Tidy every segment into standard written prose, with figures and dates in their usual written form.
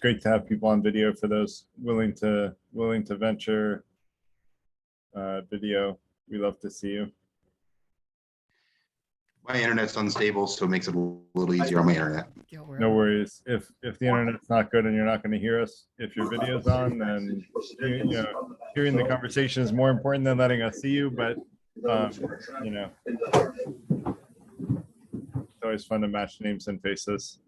great to have people on video. For those willing to venture video, we love to see you. My internet's unstable, so it makes it a little easier on my internet. No worries. If the internet's not good and you're not going to hear us, if your video's on, then you know, hearing the conversation is more important than letting us see you. But you know, it's always fun to match names and faces.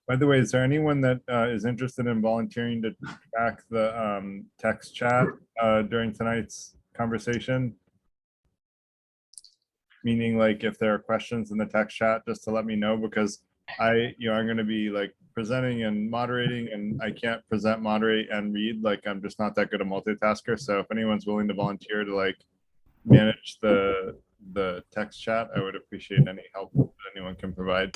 By the way, is there anyone that is interested in volunteering to track the text chat during tonight's conversation? Meaning, like, if there are questions in the text chat, just to let me know, because I'm going to be like presenting and moderating, and I can't present, moderate, and read. Like, I'm just not that good a multitasker. So if anyone's willing to volunteer to like manage the text chat, I would appreciate any help that anyone can provide.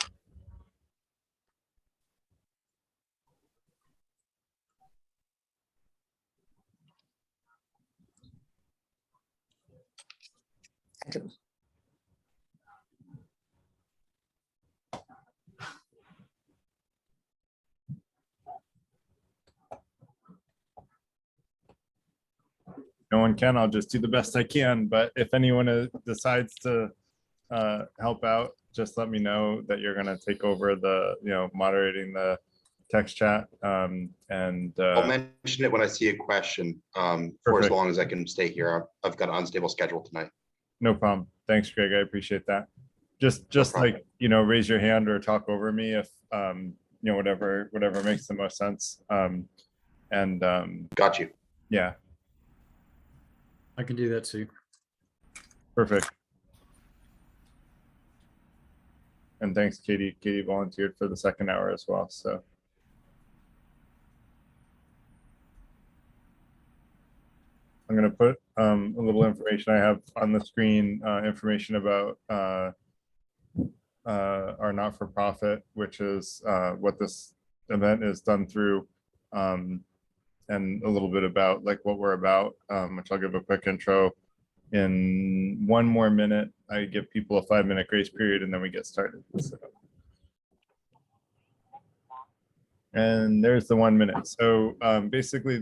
No one can. I'll just do the best I can. But if anyone decides to help out, just let me know that you're going to take over the, moderating the text chat. And I'll mention it when I see a question. For as long as I can stay here. I've got an unstable schedule tonight. No problem. Thanks, Greg. I appreciate that. Just like, raise your hand or talk over me if whatever makes the most sense. Got you. Yeah. I can do that too. Perfect. And thanks, Katie. Katie volunteered for the second hour as well. So I'm going to put a little information I have on the screen, information about our not-for-profit, which is what this event is done through, and a little bit about like what we're about, which I'll give a quick intro. In one more minute, I give people a 5-minute grace period, and then we get started. So. And there's the 1 minute. So basically,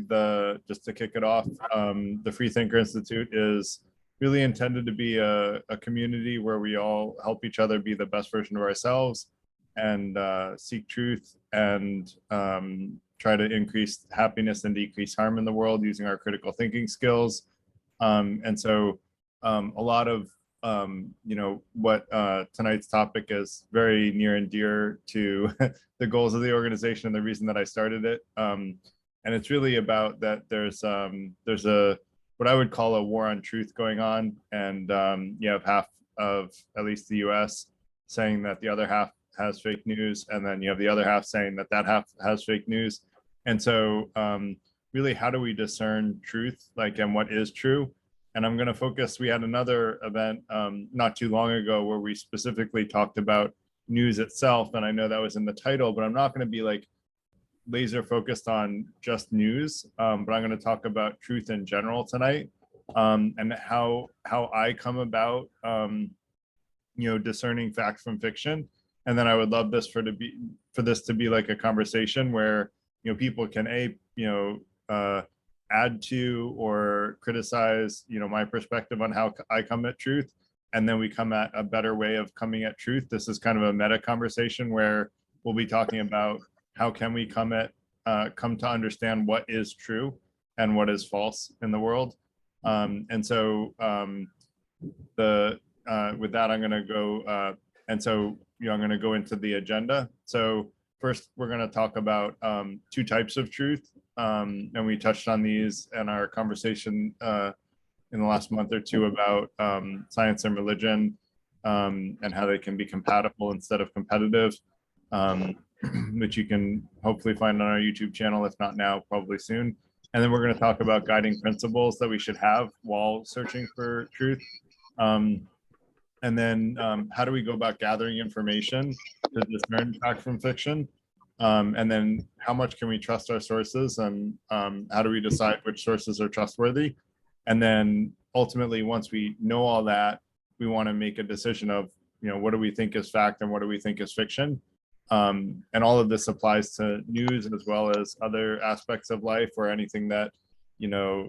just to kick it off, the Freethinker Institute is really intended to be a community where we all help each other be the best version of ourselves and seek truth and try to increase happiness and decrease harm in the world using our critical thinking skills. And so a lot of, what tonight's topic is very near and dear to the goals of the organization and the reason that I started it. And it's really about that there's a what I would call a war on truth going on. And you have half of at least the US saying that the other half has fake news. And then you have the other half saying that that half has fake news. And so really, how do we discern truth, and what is true? And I'm going to focus, we had another event not too long ago where we specifically talked about news itself. And I know that was in the title, but I'm not going to be like laser focused on just news, but I'm going to talk about truth in general tonight, and how I come about, discerning fact from fiction. And then I would love this for this to be like a conversation where people can add to or criticize my perspective on how I come at truth, and then we come at a better way of coming at truth. This is kind of a meta conversation where we'll be talking about how can we come to understand what is true and what is false in the world. And so with that, I'm going to go I'm going to go into the agenda. So first, we're going to talk about two types of truth. And we touched on these in our conversation in the last month or two about science and religion, and how they can be compatible instead of competitive, which you can hopefully find on our YouTube channel, if not now, probably soon. And then we're going to talk about guiding principles that we should have while searching for truth. And then how do we go about gathering information to discern fact from fiction? And then how much can we trust our sources, and how do we decide which sources are trustworthy? And then ultimately, once we know all that, we want to make a decision of, what do we think is fact and what do we think is fiction? And all of this applies to news as well as other aspects of life, or anything that,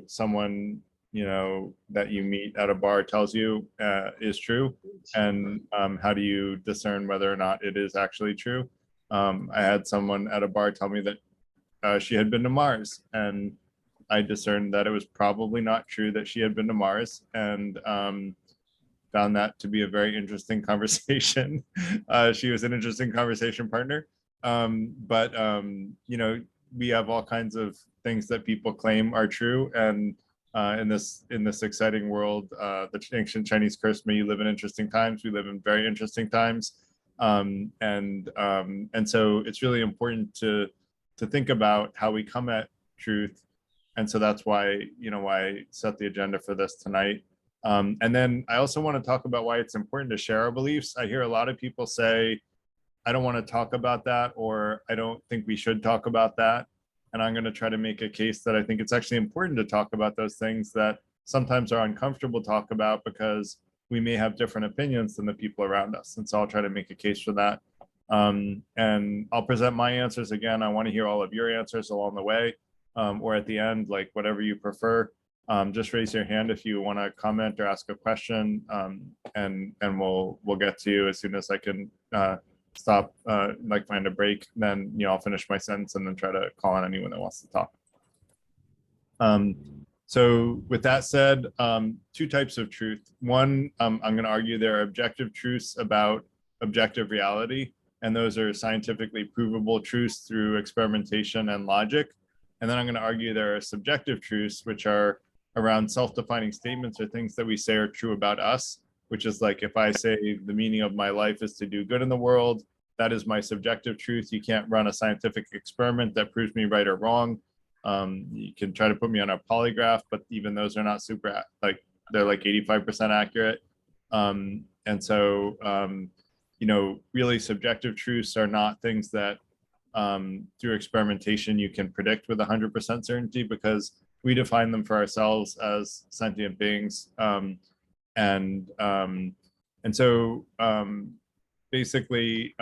someone, that you meet at a bar tells you is true. And how do you discern whether or not it is actually true? I had someone at a bar tell me that she had been to Mars, and I discerned that it was probably not true that she had been to Mars, and found that to be a very interesting conversation. She was an interesting conversation partner. But we have all kinds of things that people claim are true, and in this exciting world, the ancient Chinese curse, may you live in interesting times. We live in very interesting times. And so it's really important to think about how we come at truth. And so that's why, why I set the agenda for this tonight. And then I also want to talk about why it's important to share our beliefs. I hear a lot of people say, I don't want to talk about that, or I don't think we should talk about that. And I'm going to try to make a case that I think it's actually important to talk about those things that sometimes are uncomfortable to talk about, because we may have different opinions than the people around us. And so I'll try to make a case for that. And I'll present my answers again. I want to hear all of your answers along the way, or at the end, like whatever you prefer. Just raise your hand if you want to comment or ask a question, and we'll get to you as soon as I can stop, like find a break. Then I'll finish my sentence and then try to call on anyone that wants to talk. So with that said, two types of truth. One, I'm going to argue there are objective truths about objective reality, and those are scientifically provable truths through experimentation and logic. And then I'm going to argue there are subjective truths, which are around self-defining statements or things that we say are true about us, which is like, if I say the meaning of my life is to do good in the world, that is my subjective truth. You can't run a scientific experiment that proves me right or wrong. You can try to put me on a polygraph, but even those are not super, like they're like 85% accurate. And so, really subjective truths are not things that through experimentation you can predict with 100% certainty, because we define them for ourselves as sentient beings. And so basically,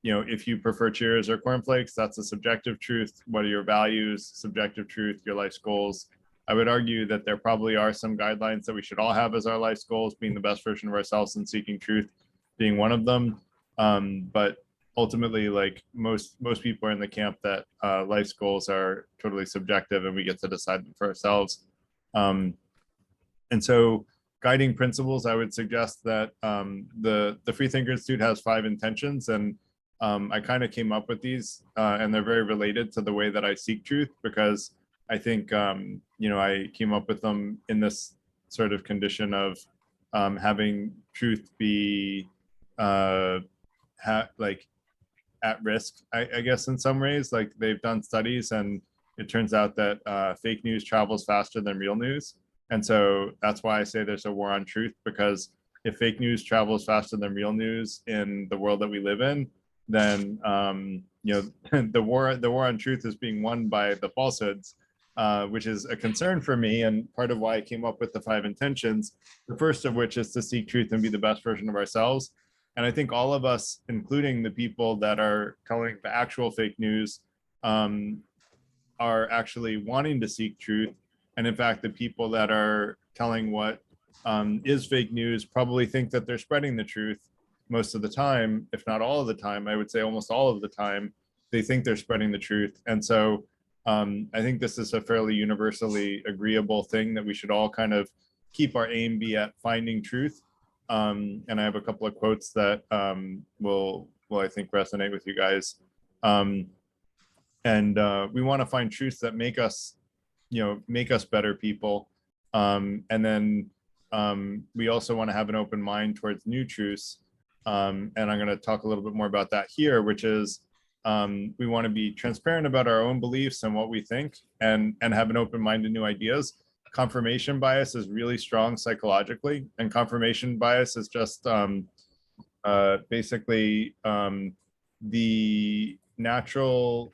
if you prefer Cheerios or cornflakes, that's a subjective truth. What are your values? Subjective truth, your life's goals. I would argue that there probably are some guidelines that we should all have as our life's goals, being the best version of ourselves and seeking truth being one of them. But ultimately, like most people are in the camp that life's goals are totally subjective and we get to decide them for ourselves. And so guiding principles, I would suggest that the Freethinker Institute has 5 intentions, and I kind of came up with these, and they're very related to the way that I seek truth, because I think, I came up with them in this sort of condition of having truth be like at risk, I guess, in some ways. Like they've done studies, and it turns out that fake news travels faster than real news. And so that's why I say there's a war on truth, because if fake news travels faster than real news in the world that we live in, then the war on truth is being won by the falsehoods, which is a concern for me, and part of why I came up with the 5 intentions. The first of which is to seek truth and be the best version of ourselves. And I think all of us, including the people that are telling the actual fake news, are actually wanting to seek truth. And in fact, the people that are telling what is fake news probably think that they're spreading the truth most of the time, if not all of the time. I would say almost all of the time, they think they're spreading the truth. And so I think this is a fairly universally agreeable thing, that we should all kind of keep our aim be at finding truth. And I have a couple of quotes that will I think resonate with you guys. And we want to find truths that make us better people. And then we also want to have an open mind towards new truths. And I'm going to talk a little bit more about that here, which is we want to be transparent about our own beliefs and what we think, and have an open mind to new ideas. confirmation bias is really strong psychologically, and confirmation bias is just basically the natural.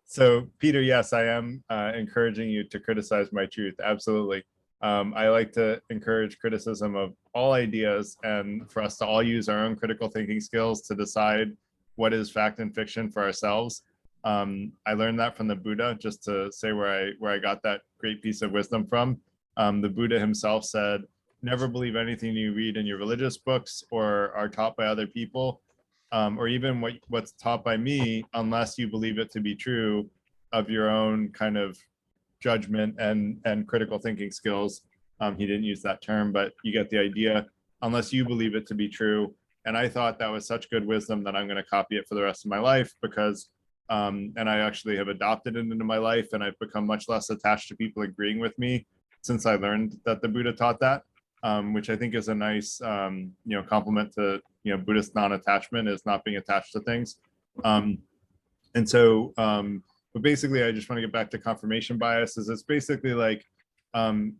So Peter, yes, I am encouraging you to criticize my truth. Absolutely. I like to encourage criticism of all ideas and for us to all use our own critical thinking skills to decide what is fact and fiction for ourselves. I learned that from the Buddha, just to say where I got that great piece of wisdom from. The Buddha himself said, never believe anything you read in your religious books or are taught by other people, or even what's taught by me, unless you believe it to be true of your own kind of judgment and critical thinking skills. He didn't use that term, but you get the idea, unless you believe it to be true. And I thought that was such good wisdom that I'm going to copy it for the rest of my life, because and I actually have adopted it into my life, and I've become much less attached to people agreeing with me since I learned that the Buddha taught that, which I think is a nice compliment to Buddhist non-attachment, is not being attached to things. And so but basically, I just want to get back to confirmation bias. It's basically like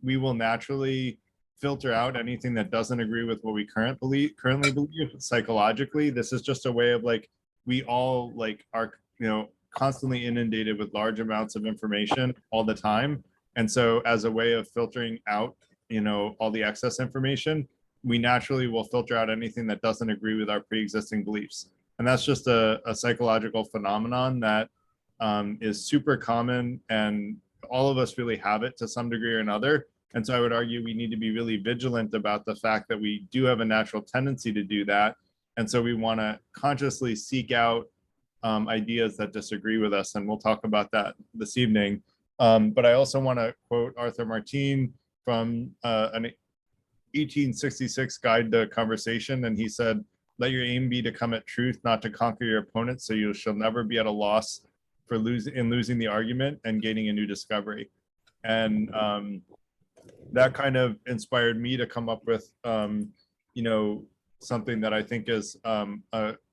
we will naturally filter out anything that doesn't agree with what we currently believe psychologically. This is just a way of like, we all like are constantly inundated with large amounts of information all the time. And so as a way of filtering out all the excess information, we naturally will filter out anything that doesn't agree with our pre-existing beliefs. And that's just a psychological phenomenon that is super common, and all of us really have it to some degree or another. And so I would argue we need to be really vigilant about the fact that we do have a natural tendency to do that. And so we want to consciously seek out ideas that disagree with us. And we'll talk about that this evening. But I also want to quote Arthur Martin from an 1866 Guide to Conversation. And he said, "Let your aim be to come at truth, not to conquer your opponent, so you shall never be at a loss for losing the argument and gaining a new discovery." And that kind of inspired me to come up with something that I think is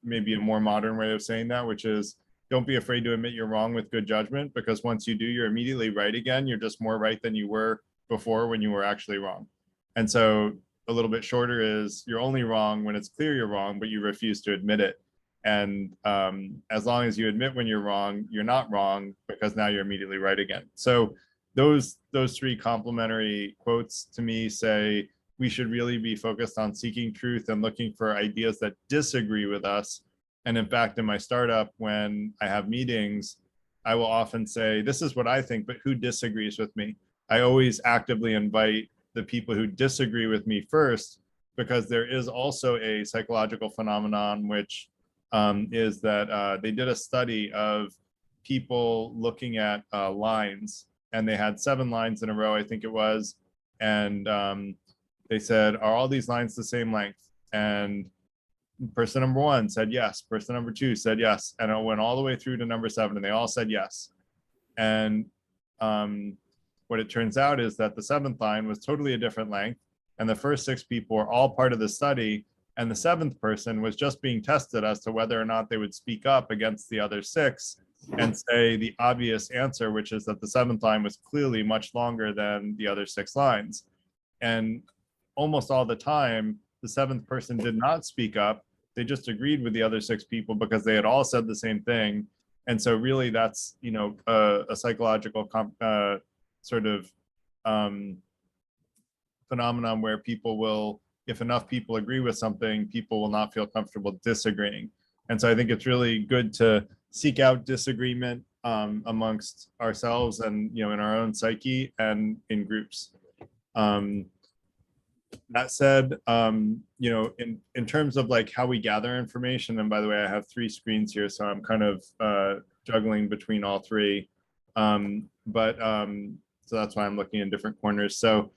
maybe a more modern way of saying that, which is, don't be afraid to admit you're wrong with good judgment, because once you do, you're immediately right again. You're just more right than you were before when you were actually wrong. And so a little bit shorter is, you're only wrong when it's clear you're wrong, but you refuse to admit it. And as long as you admit when you're wrong, you're not wrong, because now you're immediately right again. So those three complementary quotes to me say we should really be focused on seeking truth and looking for ideas that disagree with us. And in fact, in my startup, when I have meetings, I will often say, this is what I think, but who disagrees with me? I always actively invite the people who disagree with me first, because there is also a psychological phenomenon, which is that they did a study of people looking at lines, and they had 7 lines in a row, I think it was. And they said, are all these lines the same length? And person number 1 said yes. Person number 2 said yes. And it went all the way through to number 7, and they all said yes. And what it turns out is that the 7th line was totally a different length. And the first 6 people were all part of the study. And the 7th person was just being tested as to whether or not they would speak up against the other 6 and say the obvious answer, which is that the 7th line was clearly much longer than the other 6 lines. And almost all the time, the 7th person did not speak up. They just agreed with the other 6 people because they had all said the same thing. And so really that's, a psychological sort of phenomenon where people will, if enough people agree with something, people will not feel comfortable disagreeing. And so I think it's really good to seek out disagreement amongst ourselves and, in our own psyche and in groups. That said, in terms of like how we gather information, and by the way, I have 3 screens here, so I'm kind of juggling between all 3. So that's why I'm looking in different corners. So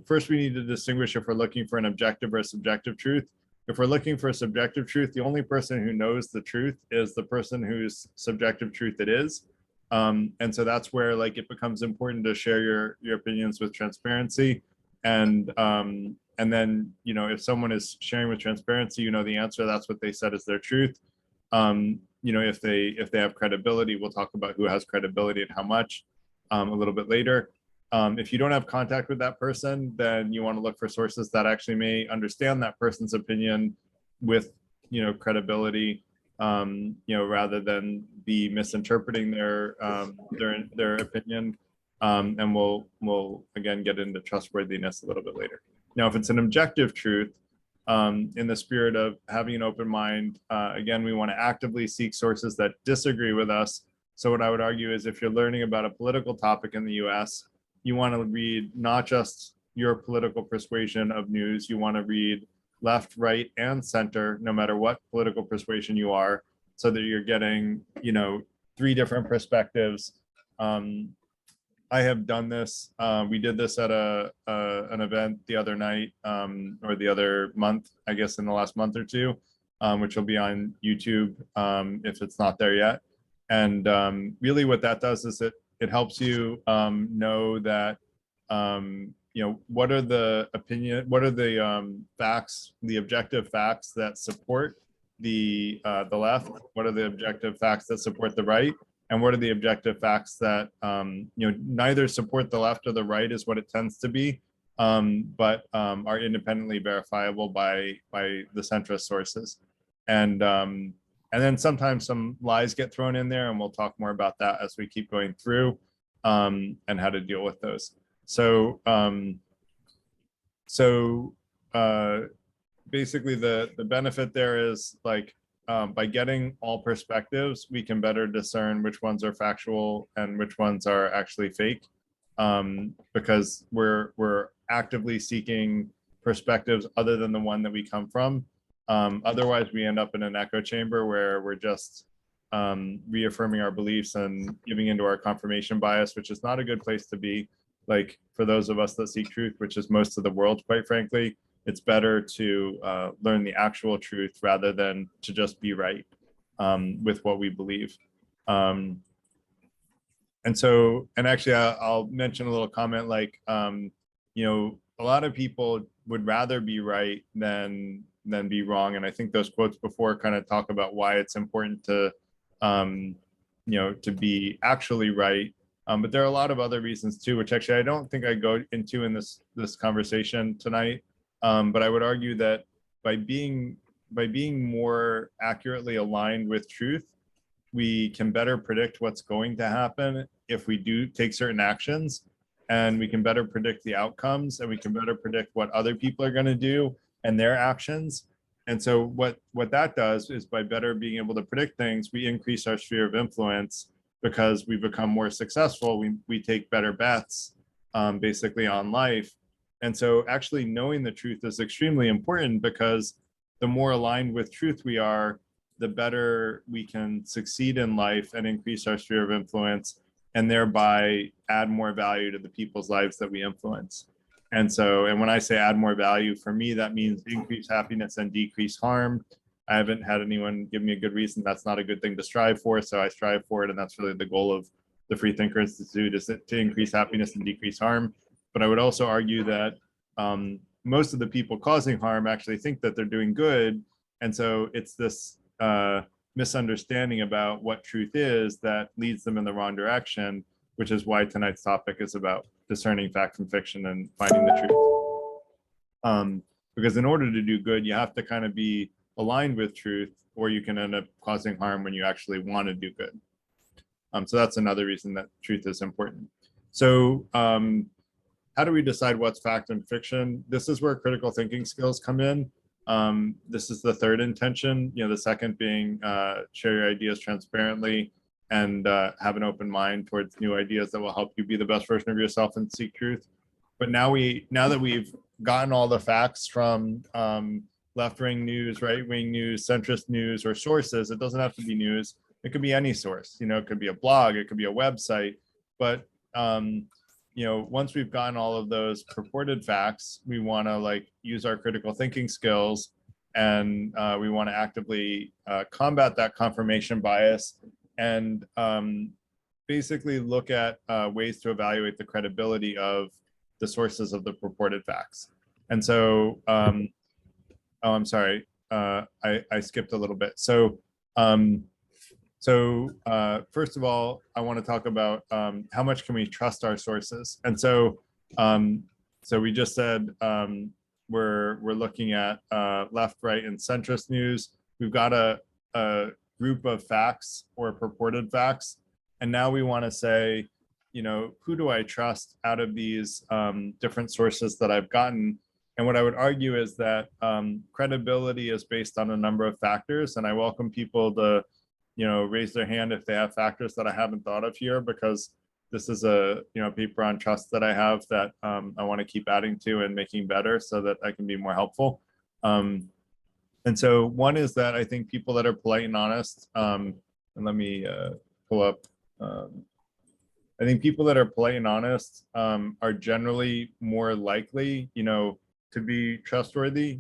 first we need to distinguish if we're looking for an objective or a subjective truth. If we're looking for a subjective truth, the only person who knows the truth is the person whose subjective truth it is. And so that's where like it becomes important to share your opinions with transparency. And then, if someone is sharing with transparency, the answer, that's what they said is their truth. if they have credibility. We'll talk about who has credibility and how much a little bit later. If you don't have contact with that person, then you want to look for sources that actually may understand that person's opinion with credibility, rather than be misinterpreting their opinion. And we'll again get into trustworthiness a little bit later. Now, if it's an objective truth, in the spirit of having an open mind, again, we want to actively seek sources that disagree with us. So what I would argue is, if you're learning about a political topic in the US, you want to read not just your political persuasion of news, you want to read left, right, and center, no matter what political persuasion you are, so that you're getting, 3 different perspectives. I have done this. We did this at an event the other night, or the other month, I guess, in the last month or two, which will be on YouTube if it's not there yet. And really what that does is it helps you know that, what are the facts, the objective facts that support the left, what are the objective facts that support the right, and what are the objective facts that neither support the left or the right is what it tends to be, but are independently verifiable by the centrist sources. And then sometimes some lies get thrown in there, and we'll talk more about that as we keep going through, and how to deal with those. So basically the benefit there is, like, by getting all perspectives, we can better discern which ones are factual and which ones are actually fake, because we're actively seeking perspectives other than the one that we come from. Otherwise, we end up in an echo chamber where we're just reaffirming our beliefs and giving into our confirmation bias, which is not a good place to be. Like, for those of us that seek truth, which is most of the world, quite frankly, it's better to learn the actual truth rather than to just be right with what we believe. And actually, I'll mention a little comment, like, a lot of people would rather be right than be wrong. And I think those quotes before kind of talk about why it's important to, to be actually right. But there are a lot of other reasons too, which actually I don't think I go into in this conversation tonight. But I would argue that by being more accurately aligned with truth, we can better predict what's going to happen if we do take certain actions, and we can better predict the outcomes, and we can better predict what other people are going to do and their actions. And so what that does is, by better being able to predict things, we increase our sphere of influence, because we become more successful. We take better bets, basically, on life. And so actually knowing the truth is extremely important, because the more aligned with truth we are, the better we can succeed in life and increase our sphere of influence, and thereby add more value to the people's lives that we influence. And when I say add more value, for me, that means increase happiness and decrease harm. I haven't had anyone give me a good reason that's not a good thing to strive for, so I strive for it, and that's really the goal of the Freethinker Institute, is to increase happiness and decrease harm. But I would also argue that most of the people causing harm actually think that they're doing good, and so it's this misunderstanding about what truth is that leads them in the wrong direction, which is why tonight's topic is about discerning fact from fiction and finding the truth. Because in order to do good, you have to kind of be aligned with truth, or you can end up causing harm when you actually want to do good. So that's another reason that truth is important. So how do we decide what's fact and fiction? This is where critical thinking skills come in. This is the third intention, the second being share your ideas transparently and have an open mind towards new ideas that will help you be the best version of yourself and seek truth. But now that we've gotten all the facts from left-wing news, right-wing news, centrist news, or sources, it doesn't have to be news. It could be any source. It could be a blog, it could be a website. But once we've gotten all of those purported facts, we want to use our critical thinking skills, and we want to actively combat that confirmation bias, and basically look at ways to evaluate the credibility of the sources of the purported facts. And so, oh, I'm sorry, I skipped a little bit. So So first of all, I want to talk about how much can we trust our sources. And so so we just said we're looking at left, right, and centrist news. We've got a group of facts or purported facts, and now we want to say, you know, who do I trust out of these different sources that I've gotten? And what I would argue is that credibility is based on a number of factors, and I welcome people to, you know, raise their hand if they have factors that I haven't thought of here, because this is a, you know, paper on trust that I have that I want to keep adding to and making better so that I can be more helpful. And so one is that I think people that are polite and honest, and let me pull up, I think people that are polite and honest are generally more likely, you know, to be trustworthy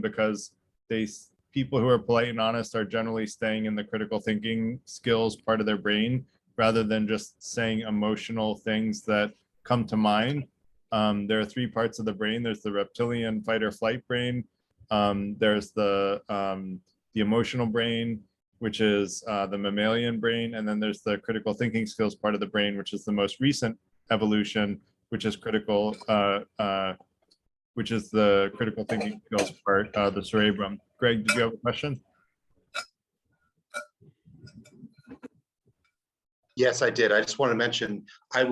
because people who are polite and honest are generally staying in the critical thinking skills part of their brain rather than just saying emotional things that come to mind. There are three parts of the brain. There's the reptilian fight or flight brain. There's the emotional brain, which is the mammalian brain. And then there's the critical thinking skills part of the brain, which is the most recent evolution, which is which is the critical thinking skills part, the cerebrum. Greg, did you have a question? Yes, I did. I just want to mention, I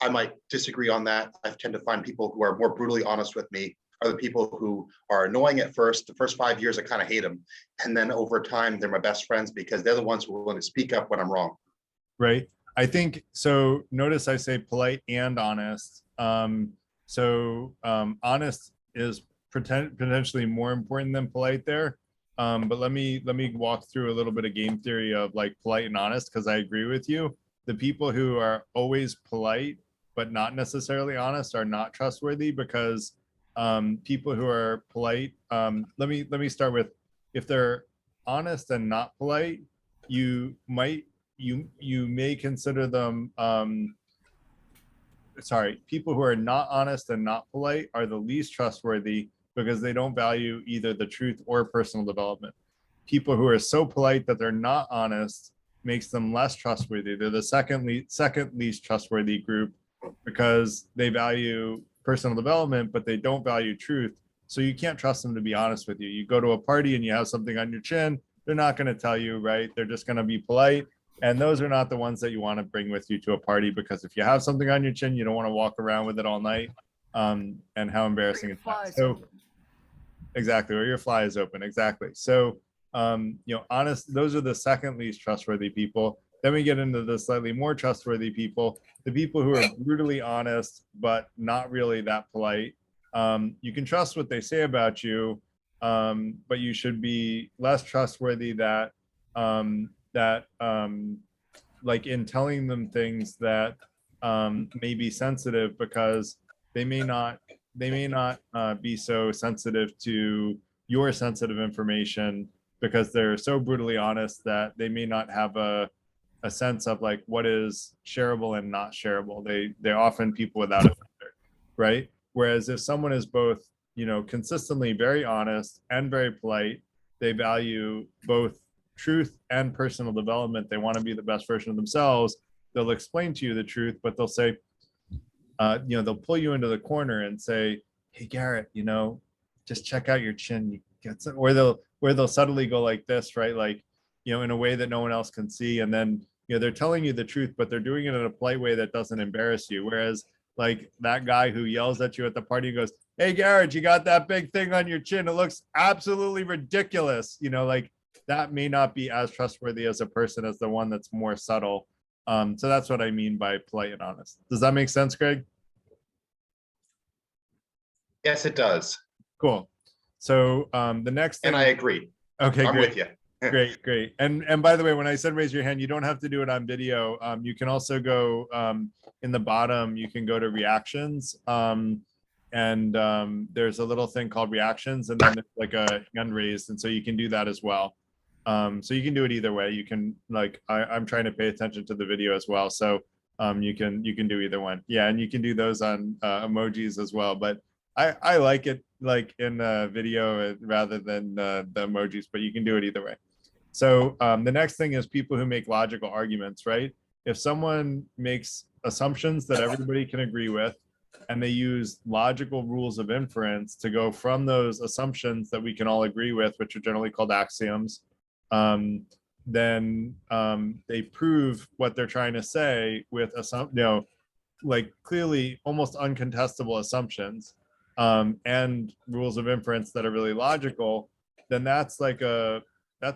might disagree on that. I tend to find people who are more brutally honest with me are the people who are annoying at first. The first 5 years, I kind of hate them. And then over time, they're my best friends because they're the ones who are willing to speak up when I'm wrong. Right. I think, so notice I say polite and honest. Honest is potentially more important than polite there. But let me walk through a little bit of game theory of like polite and honest, because I agree with you. The people who are always polite but not necessarily honest are not trustworthy, because people who are polite, let me start with, if they're honest and not polite, you may consider them people who are not honest and not polite are the least trustworthy because they don't value either the truth or personal development. People who are so polite that they're not honest makes them less trustworthy. They're the second least trustworthy group because they value personal development, but they don't value truth. So you can't trust them to be honest with you. You go to a party and you have something on your chin, they're not going to tell you, right? They're just going to be polite. And those are not the ones that you want to bring with you to a party, because if you have something on your chin, you don't want to walk around with it all night. And how embarrassing is that? So exactly, or your fly is open. Exactly. So, you know, honest, those are the second least trustworthy people. Then we get into the slightly more trustworthy people, the people who are brutally honest, but not really that polite. You can trust what they say about you, but you should be less trustworthy that like in telling them things that may be sensitive, because they may not be so sensitive to your sensitive information because they're so brutally honest that they may not have a sense of like what is shareable and not shareable. They're often people without a filter, right? Whereas if someone is both, you know, consistently very honest and very polite, they value both truth and personal development. They want to be the best version of themselves. They'll explain to you the truth, but they'll say, you know, they'll pull you into the corner and say, "Hey, Garrett, you know, just check out your chin. You get some," or they'll subtly go like this, right? Like, you know, in a way that no one else can see. And then, you know, they're telling you the truth, but they're doing it in a polite way that doesn't embarrass you. Whereas like that guy who yells at you at the party goes, "Hey, Garrett, you got that big thing on your chin. It looks absolutely ridiculous." You know, like that may not be as trustworthy as a person as the one that's more subtle. So that's what I mean by polite and honest. Does that make sense, Greg? Yes, it does. Cool. So the next thing. And I agree. Okay, I'm great. with you. Great. And by the way, when I said raise your hand, you don't have to do it on video. You can also go in the bottom, you can go to reactions. And there's a little thing called reactions, and then there's like a hand raised. And so you can do that as well. So you can do it either way. You can, like, I'm trying to pay attention to the video as well. So you can do either one. Yeah, and you can do those on emojis as well. But I like it like in video rather than the emojis, but you can do it either way. So the next thing is people who make logical arguments, right? If someone makes assumptions that everybody can agree with, and they use logical rules of inference to go from those assumptions that we can all agree with, which are generally called axioms, then they prove what they're trying to say with like clearly almost uncontestable assumptions, and rules of inference that are really logical. Then that's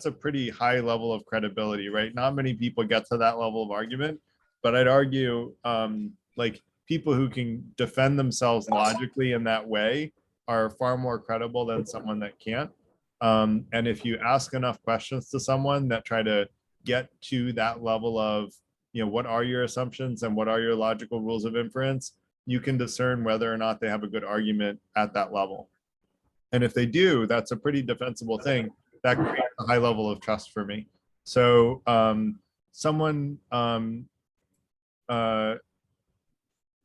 a pretty high level of credibility, right? Not many people get to that level of argument, but I'd argue like people who can defend themselves logically in that way are far more credible than someone that can't. And if you ask enough questions to someone that try to get to that level of, what are your assumptions and what are your logical rules of inference, you can discern whether or not they have a good argument at that level. And if they do, that's a pretty defensible thing. That creates a high level of trust for me. So someone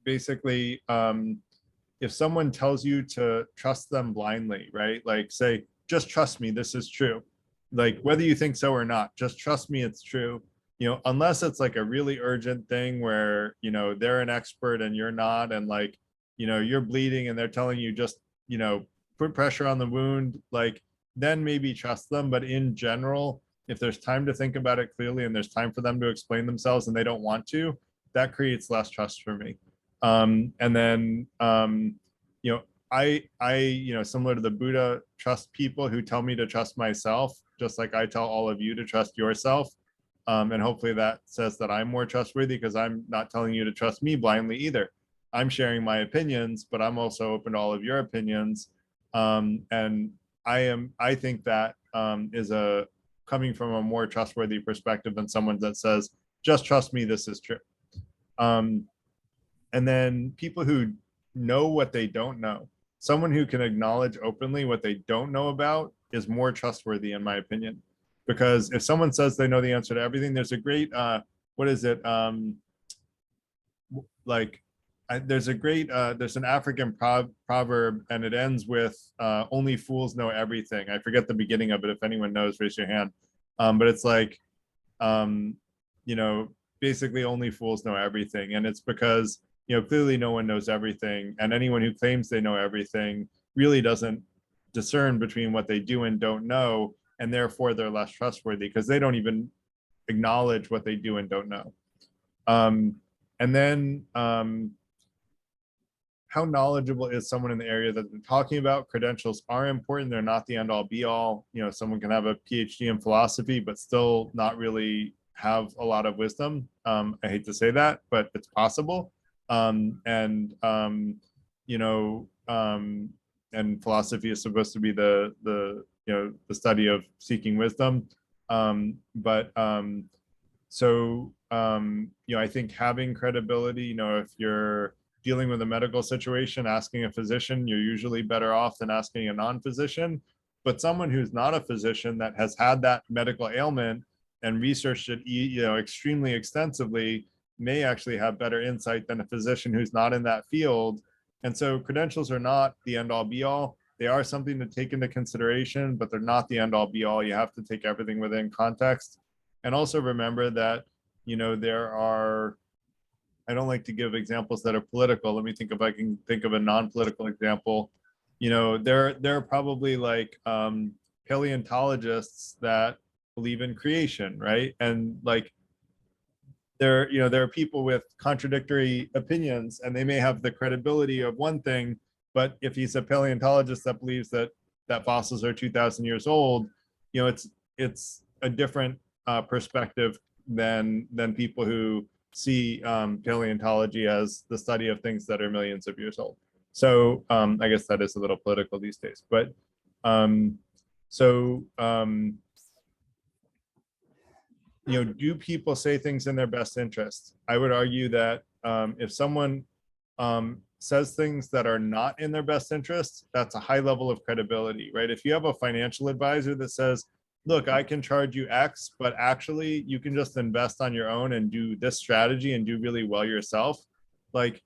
basically, if someone tells you to trust them blindly, right? Like say, just trust me, this is true. Like whether you think so or not, just trust me, it's true. Unless it's like a really urgent thing where, they're an expert and you're not, and like, you're bleeding and they're telling you just, put pressure on the wound, like then maybe trust them. But in general, if there's time to think about it clearly and there's time for them to explain themselves and they don't want to, that creates less trust for me. And then, I, similar to the Buddha, trust people who tell me to trust myself, just like I tell all of you to trust yourself. And hopefully that says that I'm more trustworthy because I'm not telling you to trust me blindly either. I'm sharing my opinions, but I'm also open to all of your opinions. And I think that is coming from a more trustworthy perspective than someone that says, just trust me, this is true. And then people who know what they don't know, someone who can acknowledge openly what they don't know about is more trustworthy, in my opinion. Because if someone says they know the answer to everything, there's a great, there's an African proverb, and it ends with only fools know everything. I forget the beginning of it. If anyone knows, raise your hand. But it's like, basically only fools know everything. And it's because, clearly no one knows everything. And anyone who claims they know everything really doesn't discern between what they do and don't know. And therefore they're less trustworthy because they don't even acknowledge what they do and don't know. And then how knowledgeable is someone in the area that they're talking about? Credentials are important. They're not the end all be all. Someone can have a PhD in philosophy, but still not really have a lot of wisdom. I hate to say that, but it's possible. And philosophy is supposed to be the study of seeking wisdom. I think having credibility, if you're dealing with a medical situation, asking a physician, you're usually better off than asking a non-physician. But someone who's not a physician that has had that medical ailment and researched it, extremely extensively, may actually have better insight than a physician who's not in that field. And so credentials are not the end all be all. They are something to take into consideration, but they're not the end all be all. You have to take everything within context. And also remember that, there are, I don't like to give examples that are political. Let me think if I can think of a non-political example. There are probably like paleontologists that believe in creation, right? And like there are people with contradictory opinions, and they may have the credibility of one thing, but if he's a paleontologist that believes that fossils are 2,000 years old, it's a different perspective than people who see paleontology as the study of things that are millions of years old. So I guess that is a little political these days, but do people say things in their best interest? I would argue that if someone says things that are not in their best interest, that's a high level of credibility, right? If you have a financial advisor that says, look, I can charge you X, but actually you can just invest on your own and do this strategy and do really well yourself, like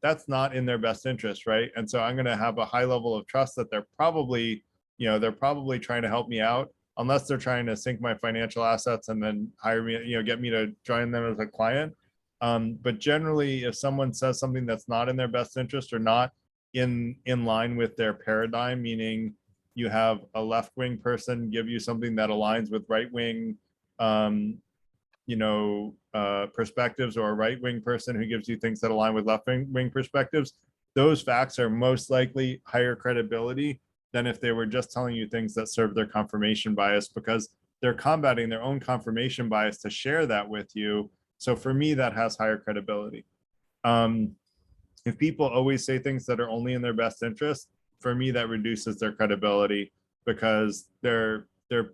that's not in their best interest, right? And so I'm going to have a high level of trust that they're probably trying to help me out. unless they're trying to sink my financial assets and then hire me, get me to join them as a client. But generally, if someone says something that's not in their best interest or not in line with their paradigm, meaning you have a left-wing person give you something that aligns with right-wing perspectives, or a right-wing person who gives you things that align with left-wing perspectives, those facts are most likely higher credibility than if they were just telling you things that serve their confirmation bias, because they're combating their own confirmation bias to share that with you. So for me, that has higher credibility. If people always say things that are only in their best interest, for me, that reduces their credibility, because they're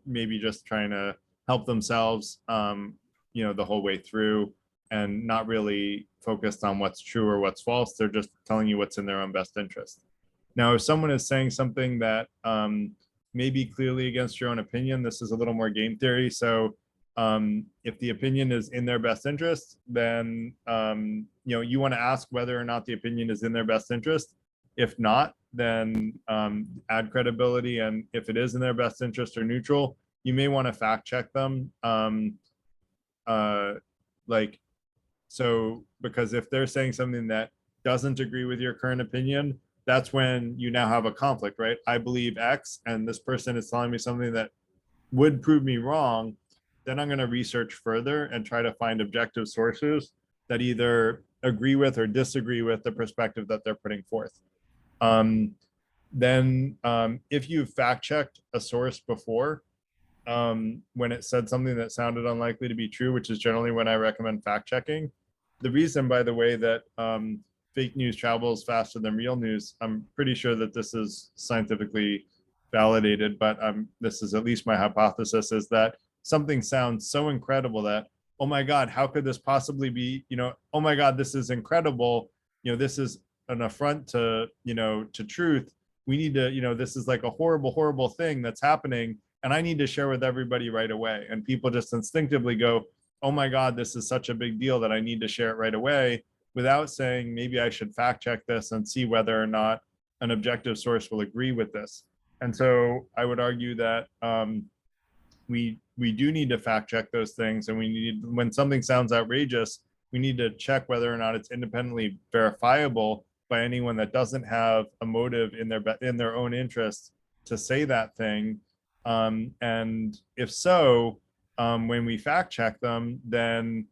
maybe just trying to help themselves, the whole way through, and not really focused on what's true or what's false. They're just telling you what's in their own best interest. Now, if someone is saying something that may be clearly against your own opinion, this is a little more game theory. So if the opinion is in their best interest, then you want to ask whether or not the opinion is in their best interest. If not, then add credibility. And if it is in their best interest or neutral, you may want to fact check them. Because if they're saying something that doesn't agree with your current opinion, that's when you now have a conflict, right? I believe X, and this person is telling me something that would prove me wrong. Then I'm going to research further and try to find objective sources that either agree with or disagree with the perspective that they're putting forth. If you've fact checked a source before, when it said something that sounded unlikely to be true, which is generally when I recommend fact checking. The reason, by the way, that fake news travels faster than real news, I'm pretty sure that this is scientifically validated, but this is at least my hypothesis, is that something sounds so incredible that, oh my God, how could this possibly be, oh my God, this is incredible. This is an affront to truth. We need to, this is like a horrible, horrible thing that's happening, and I need to share with everybody right away. And people just instinctively go, oh my God, this is such a big deal that I need to share it right away, without saying, maybe I should fact check this and see whether or not an objective source will agree with this. And so I would argue that we do need to fact check those things. And we need, when something sounds outrageous, we need to check whether or not it's independently verifiable by anyone that doesn't have a motive in their own interest to say that thing. And if so, when we fact check them, then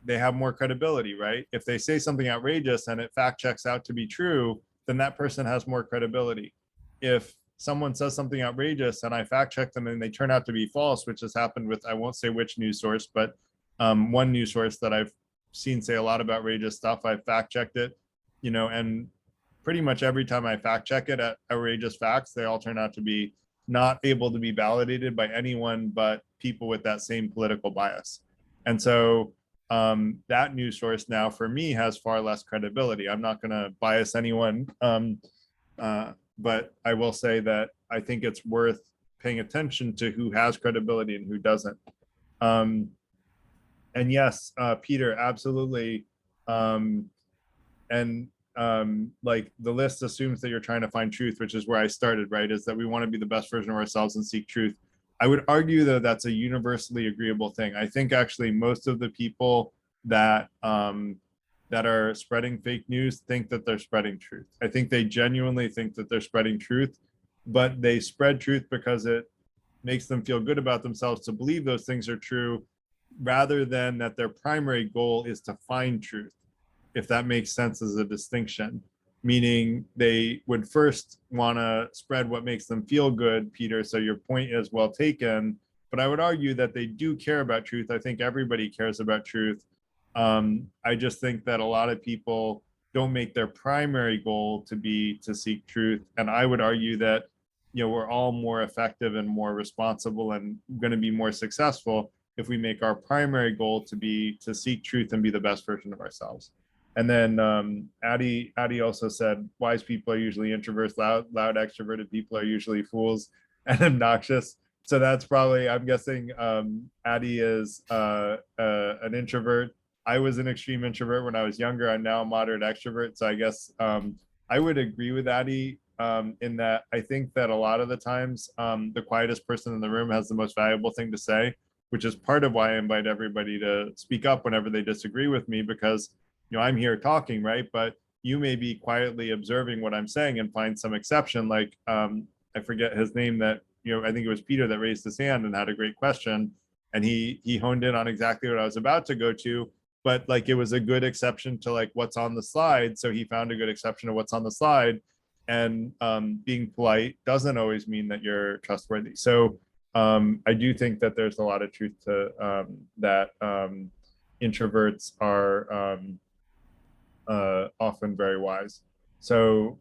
they have more credibility, right? If they say something outrageous and it fact checks out to be true, then that person has more credibility. If someone says something outrageous and I fact check them and they turn out to be false, which has happened with, I won't say which news source, but one news source that I've seen say a lot of outrageous stuff, I fact checked it, and pretty much every time I fact check it at outrageous facts, they all turn out to be not able to be validated by anyone but people with that same political bias. And so that news source now for me has far less credibility. I'm not going to bias anyone, but I will say that I think it's worth paying attention to who has credibility and who doesn't. And yes, Peter, absolutely. Like the list assumes that you're trying to find truth, which is where I started, right? Is that we want to be the best version of ourselves and seek truth. I would argue that that's a universally agreeable thing. I think actually most of the people that are spreading fake news think that they're spreading truth. I think they genuinely think that they're spreading truth, but they spread truth because it makes them feel good about themselves to believe those things are true, rather than that their primary goal is to find truth, if that makes sense as a distinction. Meaning they would first want to spread what makes them feel good, Peter, so your point is well taken, but I would argue that they do care about truth. I think everybody cares about truth. I just think that a lot of people don't make their primary goal to be to seek truth. And I would argue that, we're all more effective and more responsible and going to be more successful if we make our primary goal to be to seek truth and be the best version of ourselves. And then Addie also said, wise people are usually introverts, loud extroverted people are usually fools and obnoxious. So that's probably, I'm guessing Addie is an introvert. I was an extreme introvert when I was younger. I'm now a moderate extrovert. So I guess I would agree with Addie in that I think that a lot of the times the quietest person in the room has the most valuable thing to say, which is part of why I invite everybody to speak up whenever they disagree with me, because I'm here talking, right? But you may be quietly observing what I'm saying and find some exception. Like I forget his name, that I think it was Peter that raised his hand and had a great question, and he honed in on exactly what I was about to go to. But like it was a good exception to like what's on the slide, so he found a good exception to what's on the slide. And being polite doesn't always mean that you're trustworthy. So I do think that there's a lot of truth to that. Introverts are often very wise. So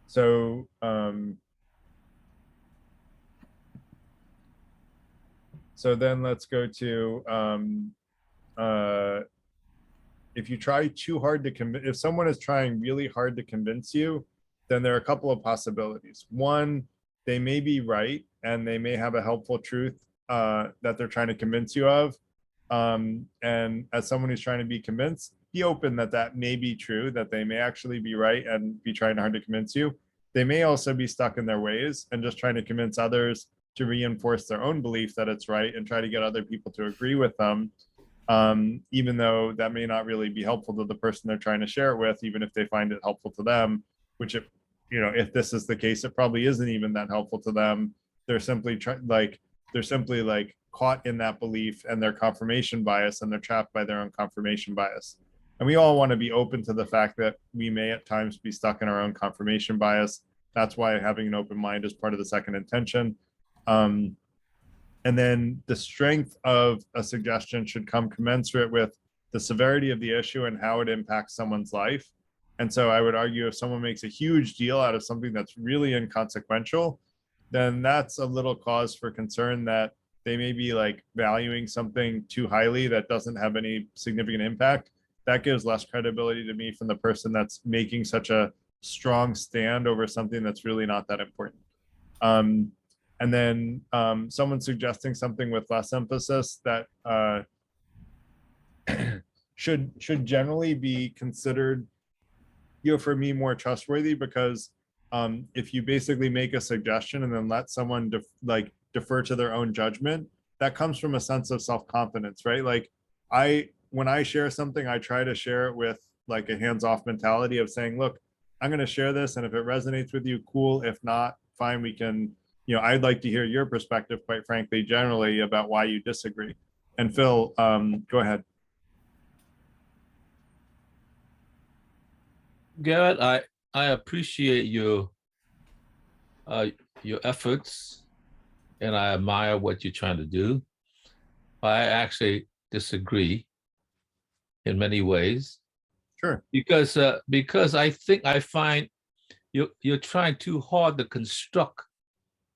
so then let's go to if you try too hard to convince, if someone is trying really hard to convince you, then there are a couple of possibilities. One, they may be right and they may have a helpful truth that they're trying to convince you of. And as someone who's trying to be convinced, be open that that may be true, that they may actually be right and be trying hard to convince you. They may also be stuck in their ways and just trying to convince others to reinforce their own belief that it's right and try to get other people to agree with them. Even though that may not really be helpful to the person they're trying to share it with, even if they find it helpful to them, which if this is the case, it probably isn't even that helpful to them. They're simply caught in that belief and their confirmation bias, and they're trapped by their own confirmation bias. And we all want to be open to the fact that we may at times be stuck in our own confirmation bias. That's why having an open mind is part of the second intention. And then the strength of a suggestion should come commensurate with the severity of the issue and how it impacts someone's life. And so I would argue if someone makes a huge deal out of something that's really inconsequential, then that's a little cause for concern that they may be like valuing something too highly that doesn't have any significant impact. That gives less credibility to me from the person that's making such a strong stand over something that's really not that important. And then someone suggesting something with less emphasis that should generally be considered, for me, more trustworthy, because if you basically make a suggestion and then let someone defer to their own judgment, that comes from a sense of self-confidence, right? Like when I share something, I try to share it with like a hands-off mentality of saying, look, I'm going to share this, and if it resonates with you, cool. If not, fine, we can, I'd like to hear your perspective, quite frankly, generally about why you disagree. And Phil, go ahead. Garrett, I appreciate your efforts, and I admire what you're trying to do. I actually disagree in many ways. Sure. Because I find you're trying too hard to construct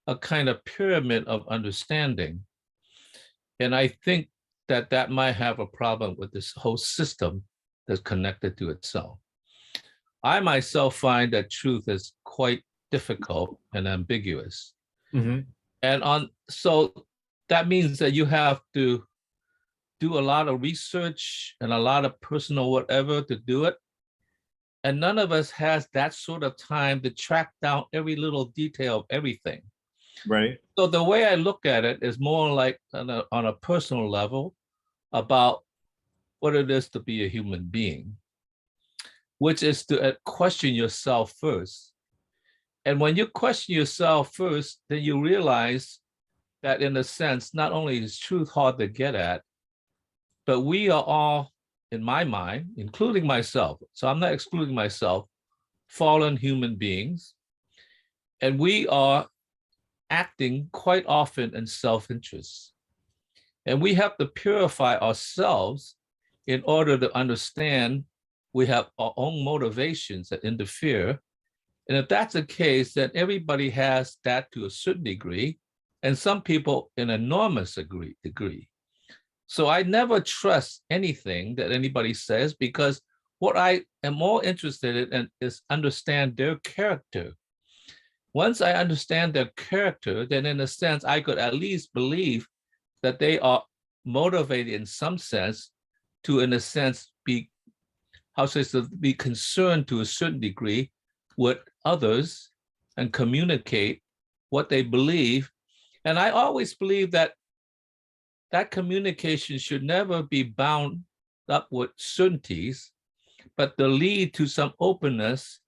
a kind of pyramid of understanding. And I think that might have a problem with this whole system that's connected to itself. I myself find that truth is quite difficult and ambiguous. Mm-hmm. And so that means that you have to do a lot of research and a lot of personal whatever to do it. And none of us has that sort of time to track down every little detail of everything. Right. So the way I look at it is more like on a personal level about what it is to be a human being, which is to question yourself first. And when you question yourself first, then you realize that in a sense, not only is truth hard to get at, but we are all, in my mind, including myself, so I'm not excluding myself, fallen human beings. And we are acting quite often in self-interest. And we have to purify ourselves in order to understand we have our own motivations that interfere. And if that's the case, then everybody has that to a certain degree, and some people an enormous degree. So I never trust anything that anybody says, because what I am more interested in is understand their character. Once I understand their character, then in a sense, I could at least believe that they are motivated in some sense to, in a sense, be concerned to a certain degree with others and communicate what they believe. And I always believe that that communication should never be bound up with certainties, but to lead to some openness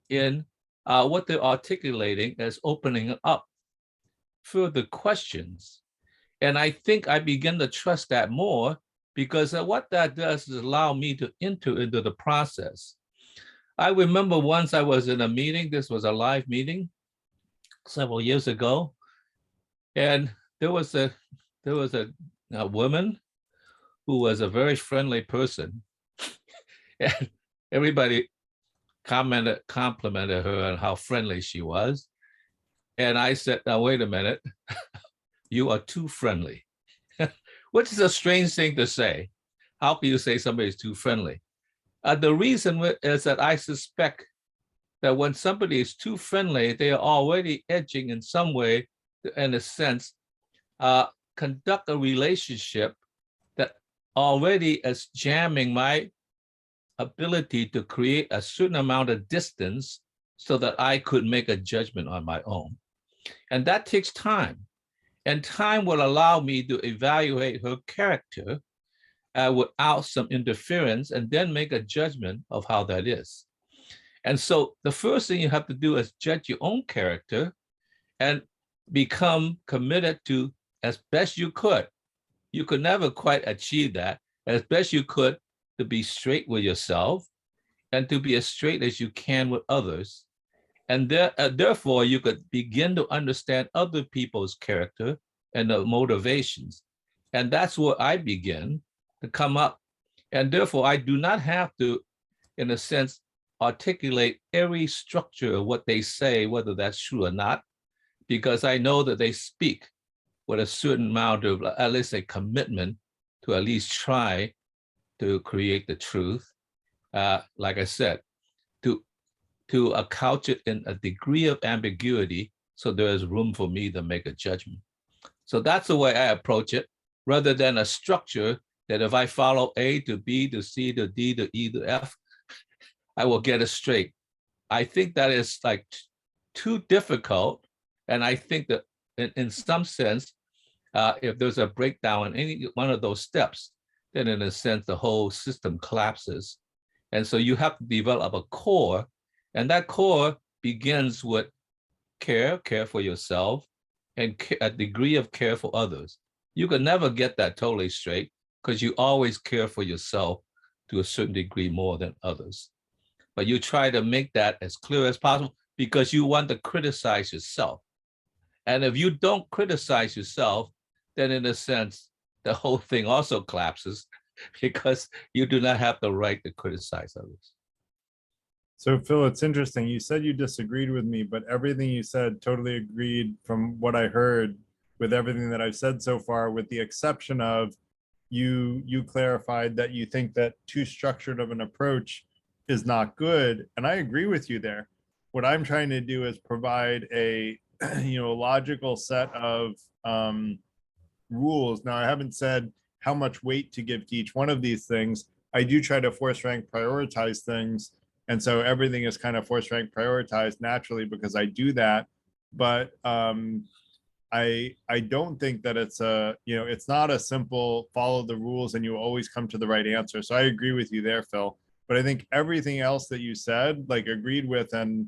in what they're articulating as opening up further questions. And I think I begin to trust that more, because what that does is allow me to enter into the process. I remember once I was in a meeting, this was a live meeting several years ago, and there was a woman who was a very friendly person, and everybody complimented her on how friendly she was. And I said, now wait a minute, you are too friendly, which is a strange thing to say. How can you say somebody is too friendly? The reason is that I suspect that when somebody is too friendly, they are already edging in some way, in a sense, conduct a relationship that already is jamming my ability to create a certain amount of distance so that I could make a judgment on my own. And that takes time. And time will allow me to evaluate her character without some interference, and then make a judgment of how that is. And so the first thing you have to do is judge your own character and become committed to, as best you could. You could never quite achieve that, as best you could, to be straight with yourself and to be as straight as you can with others. And therefore, you could begin to understand other people's character and the motivations. And that's where I begin to come up. And therefore, I do not have to, in a sense, articulate every structure of what they say, whether that's true or not, because I know that they speak with a certain amount of, at least a commitment to at least try to create the truth. Like I said, to couch it in a degree of ambiguity, so there is room for me to make a judgment. So that's the way I approach it, rather than a structure that if I follow A to B to C to D to E to F, I will get it straight. I think that is like too difficult. And I think that in some sense, if there's a breakdown in any one of those steps, then in a sense, the whole system collapses. And so you have to develop a core, and that core begins with care for yourself, and a degree of care for others. You can never get that totally straight, because you always care for yourself to a certain degree more than others. But you try to make that as clear as possible, because you want to criticize yourself. And if you don't criticize yourself, then in a sense, the whole thing also collapses, because you do not have the right to criticize others. So Phil, it's interesting. You said you disagreed with me, but everything you said totally agreed from what I heard with everything that I've said so far, with the exception of you clarified that you think that too structured of an approach is not good. And I agree with you there. What I'm trying to do is provide a logical set of rules. Now, I haven't said how much weight to give to each one of these things. I do try to force rank prioritize things. And so everything is kind of force rank prioritized naturally because I do that. But I don't think that it's it's not a simple follow the rules and you always come to the right answer. So I agree with you there, Phil. But I think everything else that you said, like agreed with, and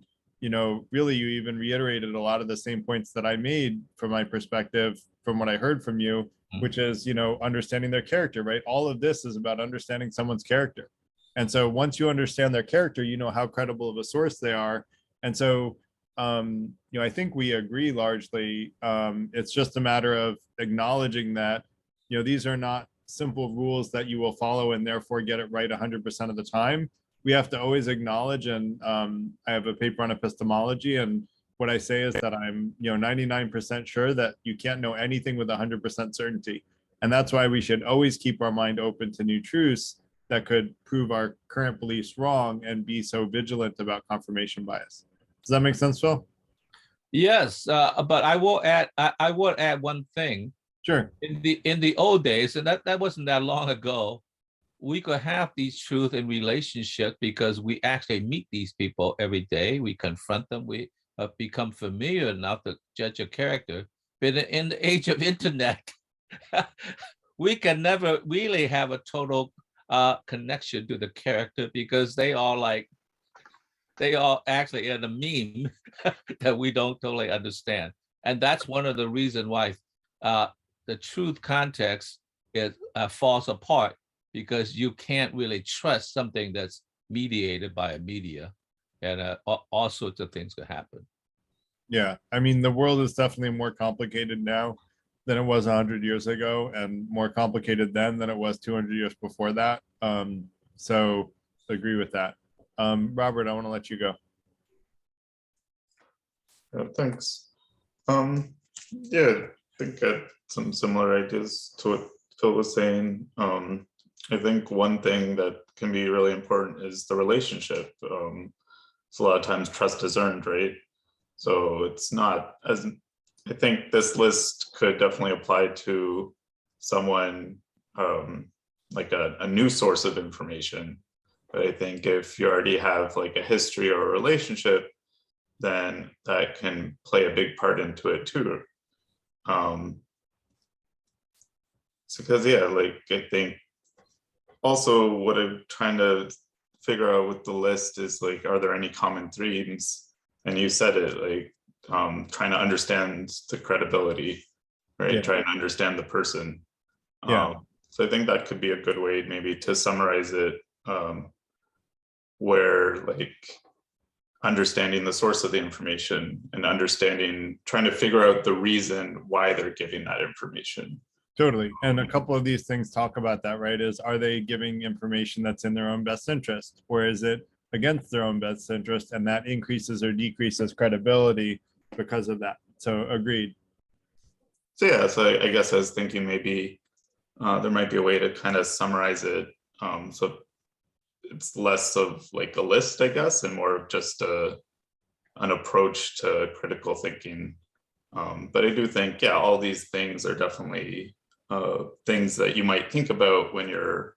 really you even reiterated a lot of the same points that I made from my perspective, from what I heard from you, which is, understanding their character, right? All of this is about understanding someone's character. And so once you understand their character, you know how credible of a source they are. And so, I think we agree largely. It's just a matter of acknowledging that, these are not simple rules that you will follow and therefore get it right 100% of the time. We have to always acknowledge, and I have a paper on epistemology, and what I say is that I'm 99% sure that you can't know anything with 100% certainty. And that's why we should always keep our mind open to new truths that could prove our current beliefs wrong and be so vigilant about confirmation bias. Does that make sense, Phil? Yes, but I will add one thing. Sure. In the old days, and that wasn't that long ago, we could have these truth in relationship because we actually meet these people every day. We confront them. We have become familiar enough to judge a character. But in the age of internet, we can never really have a total connection to the character because they all actually in a meme that we don't totally understand. And that's one of the reasons why the truth context falls apart, because you can't really trust something that's mediated by a media, and all sorts of things could happen. Yeah, I mean, the world is definitely more complicated now than it was 100 years ago, and more complicated then than it was 200 years before that. So agree with that. Robert, I want to let you go. Thanks. Yeah, I think I had some similar ideas to what Phil was saying. I think one thing that can be really important is the relationship. So a lot of times trust is earned, right? So it's not as, I think this list could definitely apply to someone like a new source of information. But I think if you already have like a history or a relationship, then that can play a big part into it too. So because yeah, like I think also what I'm trying to figure out with the list is like, are there any common themes? And you said it, like trying to understand the credibility, right? Yeah. Trying to understand the person. Yeah. So I think that could be a good way maybe to summarize it, where like understanding the source of the information and trying to figure out the reason why they're giving that information. Totally. And a couple of these things talk about that, right? Are they giving information that's in their own best interest, or is it against their own best interest, and that increases or decreases credibility because of that? So agreed. So yeah, so I guess I was thinking maybe there might be a way to kind of summarize it. So it's less of like a list, I guess, and more of just an approach to critical thinking. But I do think, yeah, all these things are definitely things that you might think about when you're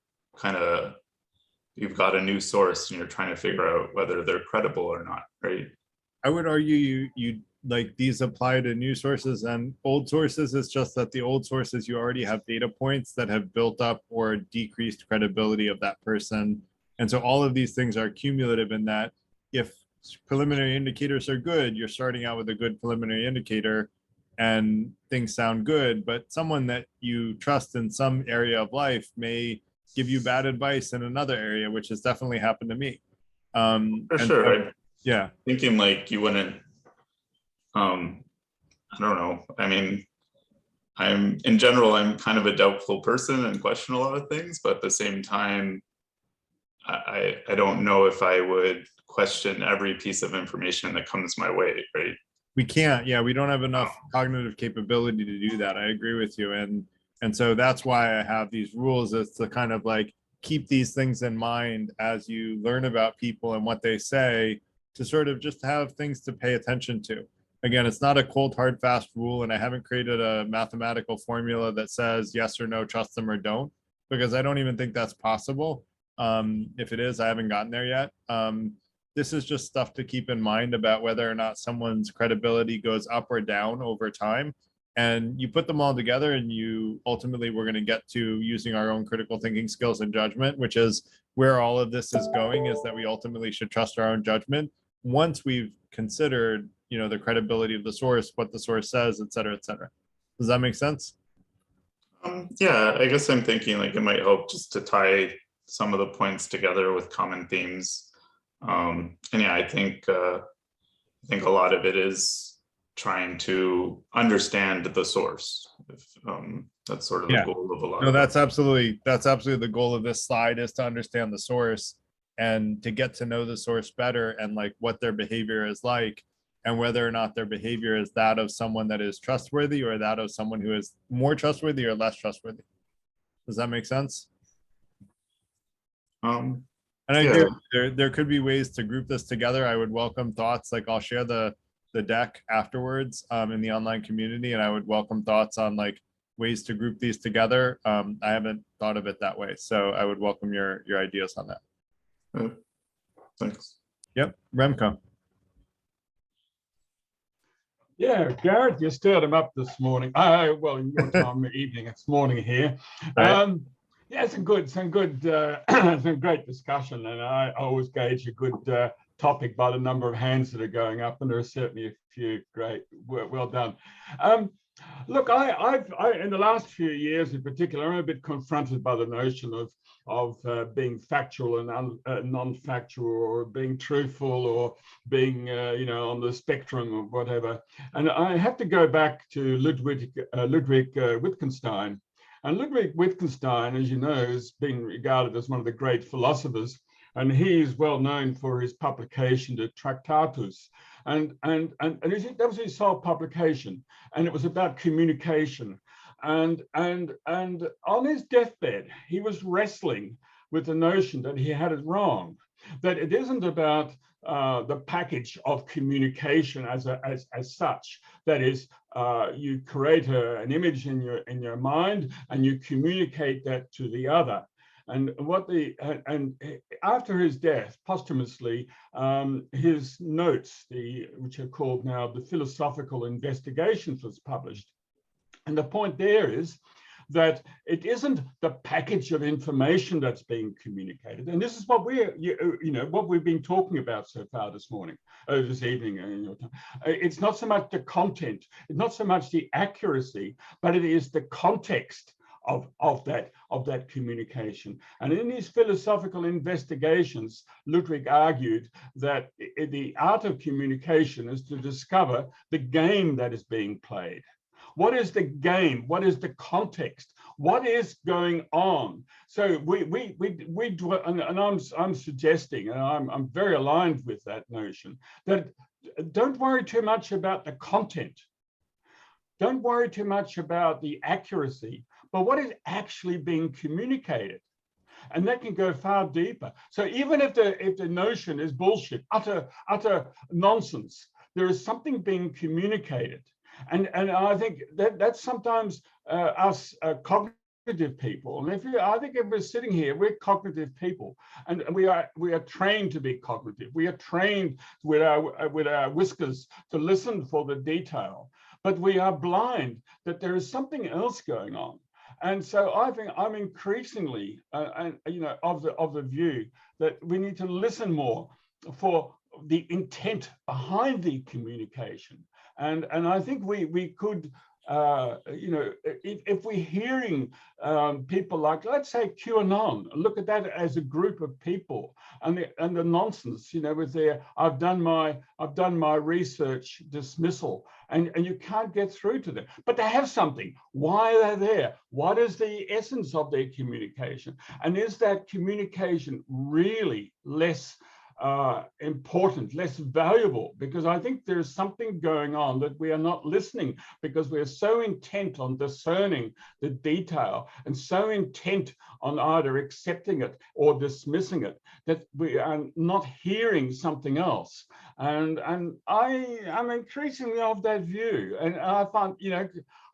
you've got a new source and you're trying to figure out whether they're credible or not, right? I would argue you like these apply to new sources and old sources. It's just that the old sources, you already have data points that have built up or decreased credibility of that person. And so all of these things are cumulative in that if preliminary indicators are good, you're starting out with a good preliminary indicator and things sound good, but someone that you trust in some area of life may give you bad advice in another area, which has definitely happened to me. For sure. So, yeah. Thinking like you wouldn't, I don't know. I mean, in general, I'm kind of a doubtful person and question a lot of things, but at the same time, I don't know if I would question every piece of information that comes my way, right? We can't. Yeah, we don't have enough cognitive capability to do that. I agree with you. And so that's why I have these rules, is to kind of like keep these things in mind as you learn about people and what they say, to sort of just have things to pay attention to. Again, it's not a cold, hard, fast rule, and I haven't created a mathematical formula that says yes or no, trust them or don't, because I don't even think that's possible. If it is, I haven't gotten there yet. This is just stuff to keep in mind about whether or not someone's credibility goes up or down over time. And you put them all together and you ultimately, we're going to get to using our own critical thinking skills and judgment, which is where all of this is going, is that we ultimately should trust our own judgment once we've considered, the credibility of the source, what the source says, et cetera, et cetera. Does that make sense? Yeah, I guess I'm thinking like it might help just to tie some of the points together with common themes. And yeah, I think a lot of it is trying to understand the source. That's sort of the goal of a lot. No, that's absolutely the goal of this slide, is to understand the source and to get to know the source better, and like what their behavior is like, and whether or not their behavior is that of someone that is trustworthy or that of someone who is more trustworthy or less trustworthy. Does that make sense? And I do. There could be ways to group this together. I would welcome thoughts. Like I'll share the deck afterwards in the online community, and I would welcome thoughts on like ways to group these together. I haven't thought of it that way, so I would welcome your ideas on that. Thanks. Yep, Remco. Yeah, Gareth, you stirred him up this morning. Well, in your time evening, it's morning here. Right. Yeah, some good, some great discussion, and I always gauge a good topic by the number of hands that are going up, and there are certainly a few. Great, well done. Look, I've in the last few years, in particular, I'm a bit confronted by the notion of being factual and non-factual, or being truthful, or being on the spectrum or whatever. And I have to go back to Ludwig Wittgenstein. And Ludwig Wittgenstein, as you know, has been regarded as one of the great philosophers, and he is well known for his publication, the Tractatus. And that was his sole publication, and it was about communication. And on his deathbed, he was wrestling with the notion that he had it wrong, that it isn't about the package of communication as such. That is, you create an image in your mind and you communicate that to the other. And after his death, posthumously, his notes, which are called now the Philosophical Investigations, was published. And the point there is that it isn't the package of information that's being communicated. And this is what what we've been talking about so far this morning, this evening. It's not so much the content, it's not so much the accuracy, but it is the context of that communication. And in these philosophical investigations, Ludwig argued that the art of communication is to discover the game that is being played. What is the game? What is the context? What is going on? So I'm suggesting, and I'm very aligned with that notion, that don't worry too much about the content. Don't worry too much about the accuracy, but what is actually being communicated. And that can go far deeper. So even if the notion is bullshit, utter nonsense, there is something being communicated. And I think that's sometimes us cognitive people. And I think if we're sitting here, we're cognitive people, and we are trained to be cognitive. We are trained with our whiskers to listen for the detail, but we are blind that there is something else going on. And so I think I'm increasingly, of the view that we need to listen more for the intent behind the communication. And I think we could, if we're hearing people like, let's say, QAnon, look at that as a group of people, and the nonsense, with their I've done my research dismissal, and you can't get through to them, but they have something. Why are they there? What is the essence of their communication? And is that communication really less important, less valuable? Because I think there's something going on that we are not listening, because we're so intent on discerning the detail and so intent on either accepting it or dismissing it, that we are not hearing something else. And I am increasingly of that view. And I find,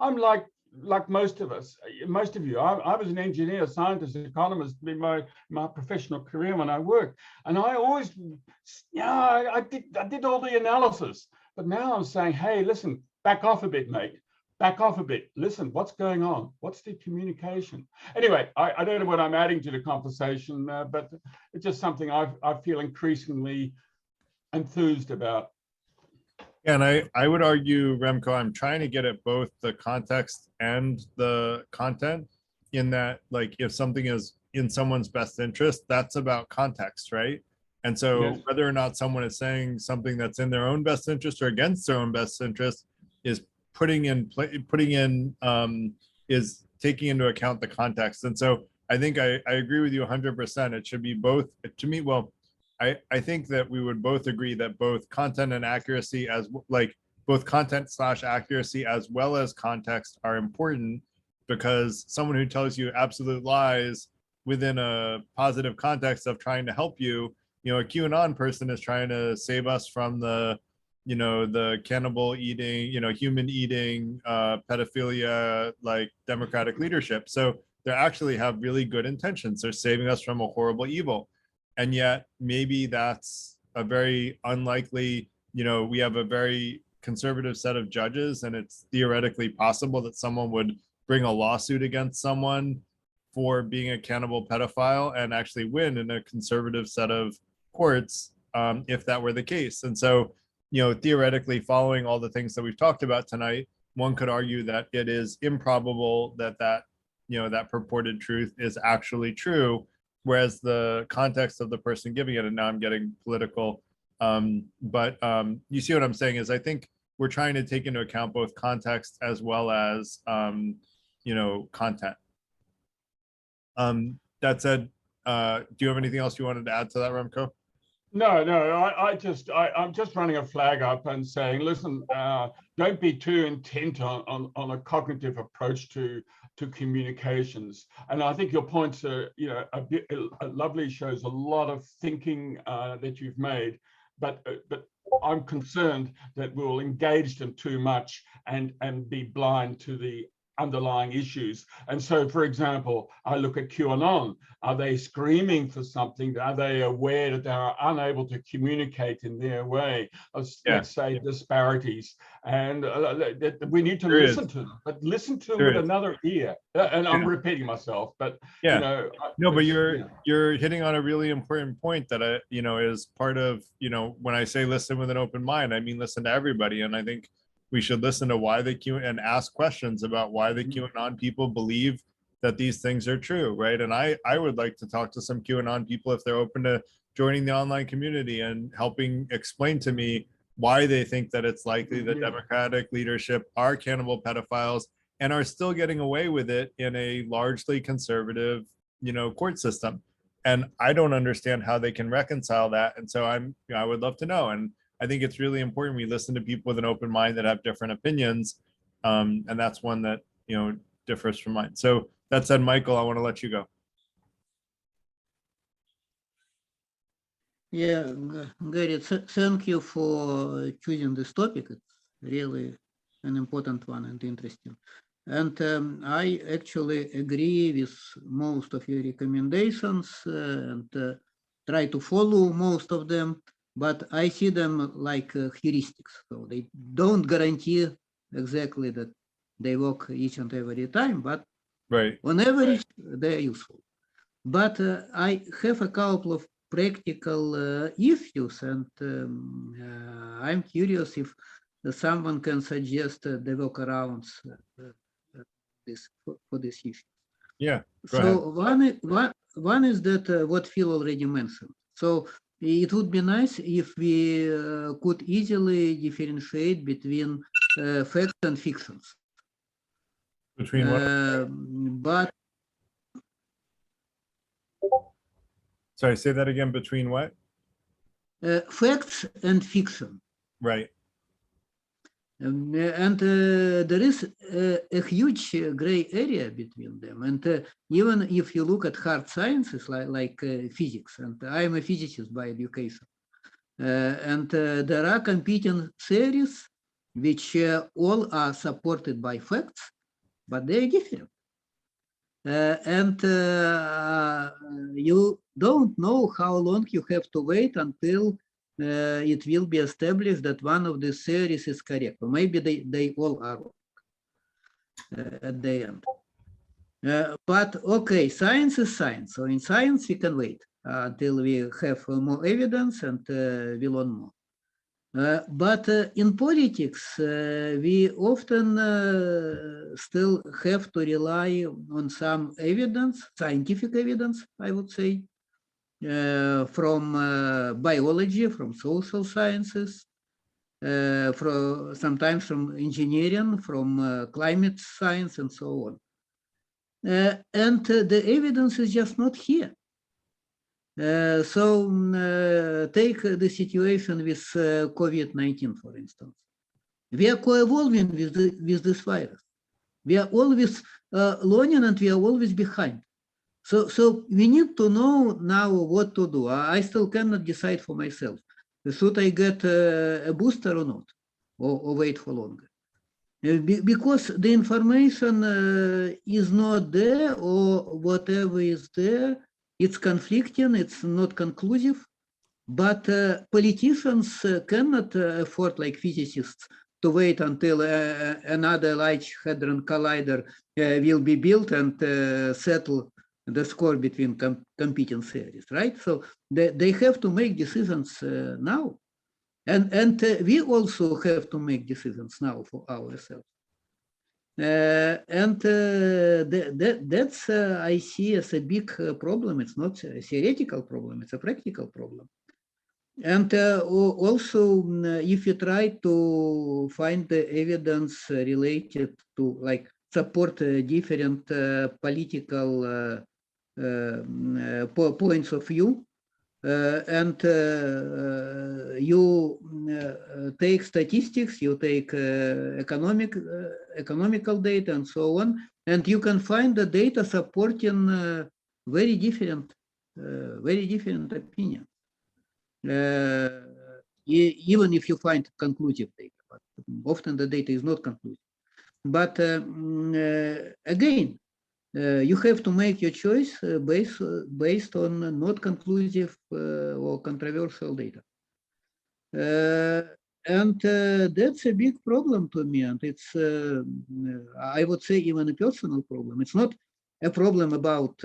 I'm like most of us, most of you. I was an engineer, scientist, economist in my professional career when I worked, and I always, I did all the analysis. But now I'm saying, hey, listen, back off a bit, mate. Back off a bit. Listen, what's going on? What's the communication? Anyway, I don't know what I'm adding to the conversation, but it's just something I feel increasingly enthused about. And I would argue, Remco, I'm trying to get at both the context and the content, in that, like, if something is in someone's best interest, that's about context, right? And so Yes. whether or not someone is saying something that's in their own best interest or against their own best interest is is taking into account the context. And so I think I agree with you 100%. It should be both. To me, well, I think that we would both agree that both content and accuracy, both content / accuracy as well as context, are important, because someone who tells you absolute lies within a positive context of trying to help you, a QAnon person is trying to save us from the the cannibal eating, human eating, pedophilia, like democratic leadership. So they actually have really good intentions. They're saving us from a horrible evil. And yet maybe that's a very unlikely, we have a very conservative set of judges, and it's theoretically possible that someone would bring a lawsuit against someone for being a cannibal pedophile and actually win in a conservative set of courts, if that were the case. And so, theoretically, following all the things that we've talked about tonight, one could argue that it is improbable that that purported truth is actually true, whereas the context of the person giving it, and now I'm getting political, but you see what I'm saying is I think we're trying to take into account both context as well as content. That said, do you have anything else you wanted to add to that, Remco? No, I'm just running a flag up and saying, listen, don't be too intent on a cognitive approach to communications. And I think your points are, lovely, shows a lot of thinking that you've made, but I'm concerned that we'll engage them too much and be blind to the underlying issues. And so, for example, I look at QAnon. Are they screaming for something? Are they aware that they are unable to communicate in their way of, let's say, disparities? And we need to listen to them, but listen to them with another ear. And I'm repeating myself, but but you're hitting on a really important point that is part of when I say listen with an open mind, I mean listen to everybody. And I think we should listen to why they and ask questions about why the QAnon people believe that these things are true, right? And I would like to talk to some QAnon people if they're open to joining the online community and helping explain to me why they think that it's likely that democratic leadership are cannibal pedophiles and are still getting away with it in a largely conservative, court system. And I don't understand how they can reconcile that. And so I would love to know. And I think it's really important we listen to people with an open mind that have different opinions. And that's one that, differs from mine. So that said, Michael, I want to let you go. Yeah, Gary, thank you for choosing this topic. It's really an important one and interesting. And I actually agree with most of your recommendations and try to follow most of them, but I see them like heuristics. So they don't guarantee exactly that they work each and every time, but on average, they're useful. But I have a couple of practical issues, and I'm curious if someone can suggest the workarounds for this issue. Yeah. So one is that what Phil already mentioned. So it would be nice if we could easily differentiate between facts and fictions. Between what? But Sorry, say that again. Between what? Facts and fiction. Right. And there is a huge gray area between them. And even if you look at hard sciences like physics, and I'm a physicist by education, and there are competing theories which all are supported by facts, but they are different. And you don't know how long you have to wait until it will be established that one of the theories is correct, or maybe they all are at the end. But okay, science is science. So in science, we can wait until we have more evidence and we learn more. But in politics, we often still have to rely on some evidence, scientific evidence, I would say, from biology, from social sciences, sometimes from engineering, from climate science, and so on. And the evidence is just not here. So take the situation with COVID-19, for instance. We are co-evolving with this virus. We are always learning and we are always behind. So we need to know now what to do. I still cannot decide for myself. should I get a booster or not, or wait for longer? Because the information is not there, or whatever is there, it's conflicting, it's not conclusive. But politicians cannot afford, like physicists, to wait until another Large Hadron Collider will be built and settle the score between competing theories, right? So they have to make decisions now. And we also have to make decisions now for ourselves. That's, I see as a big problem. It's not a theoretical problem, it's a practical problem. And also, if you try to find the evidence related to, like, support different political points of view, and you take statistics, you take economical data and so on, and you can find the data supporting very different opinions. Even if you find conclusive data, but often the data is not conclusive. But again, you have to make your choice based on not conclusive or controversial data. And that's a big problem to me. And it's, I would say, even a personal problem. It's not a problem about,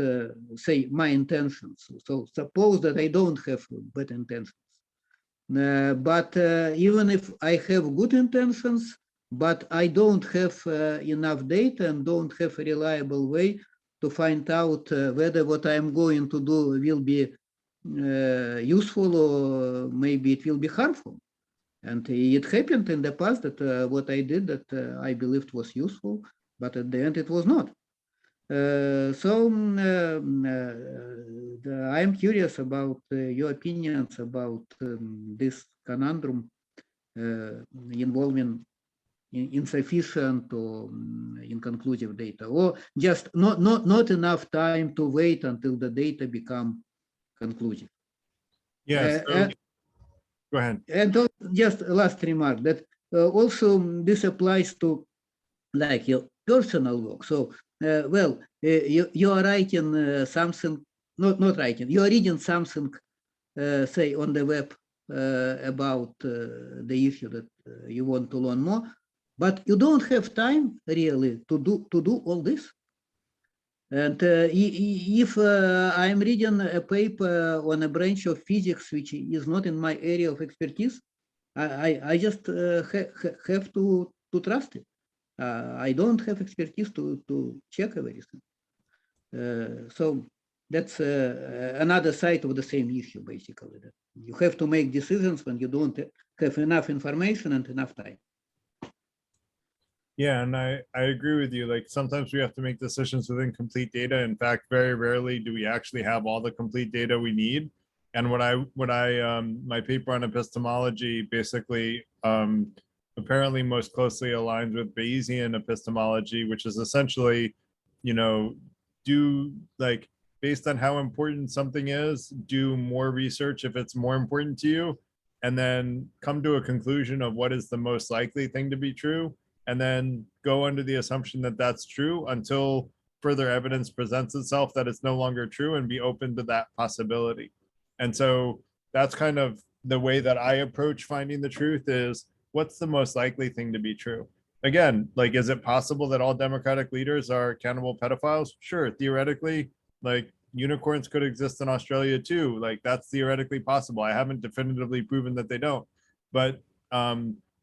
say, my intentions. So suppose that I don't have bad intentions. But even if I have good intentions, but I don't have enough data and don't have a reliable way to find out whether what I'm going to do will be useful or maybe it will be harmful. And it happened in the past that what I did that I believed was useful, but at the end it was not. I'm curious about your opinions about this conundrum involving insufficient or inconclusive data, or just not enough time to wait until the data become conclusive. Yes. Go ahead. And just a last remark that also this applies to, like, your personal work. So, well, you are writing something, not writing, you are reading something, say, on the web about the issue that you want to learn more, but you don't have time really to do all this. And if I'm reading a paper on a branch of physics which is not in my area of expertise, I just have to trust it. I don't have expertise to check everything. So that's another side of the same issue, basically. That you have to make decisions when you don't have enough information and enough time. Yeah, and I agree with you. Like, sometimes we have to make decisions with incomplete data. In fact, very rarely do we actually have all the complete data we need. And my paper on epistemology basically apparently most closely aligns with Bayesian epistemology, which is essentially, do, like, based on how important something is, do more research if it's more important to you, and then come to a conclusion of what is the most likely thing to be true, and then go under the assumption that that's true until further evidence presents itself that it's no longer true, and be open to that possibility. And so that's kind of the way that I approach finding the truth, is what's the most likely thing to be true? Again, like, is it possible that all Democratic leaders are cannibal pedophiles? Sure, theoretically, like, unicorns could exist in Australia too. Like, that's theoretically possible. I haven't definitively proven that they don't, but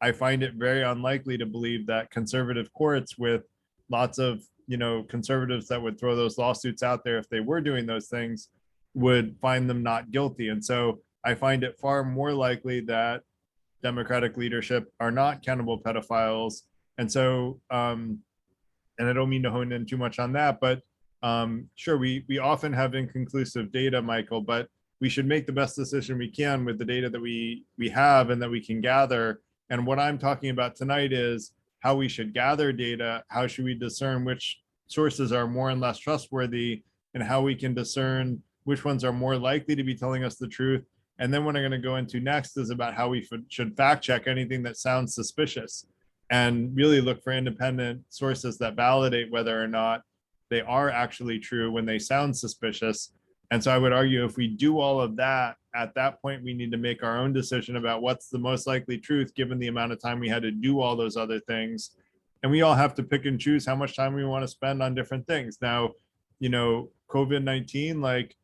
I find it very unlikely to believe that conservative courts with lots of, conservatives that would throw those lawsuits out there if they were doing those things would find them not guilty. And so I find it far more likely that Democratic leadership are not cannibal pedophiles. And so, and I don't mean to hone in too much on that, but sure, we often have inconclusive data, Michael, but we should make the best decision we can with the data that we have and that we can gather. And what I'm talking about tonight is how we should gather data, how should we discern which sources are more and less trustworthy, and how we can discern which ones are more likely to be telling us the truth, And then what I'm going to go into next is about how we should fact check anything that sounds suspicious and really look for independent sources that validate whether or not they are actually true when they sound suspicious. And so I would argue if we do all of that, at that point, we need to make our own decision about what's the most likely truth, given the amount of time we had to do all those other things. And we all have to pick and choose how much time we want to spend on different things. Now, you know, COVID-19, like,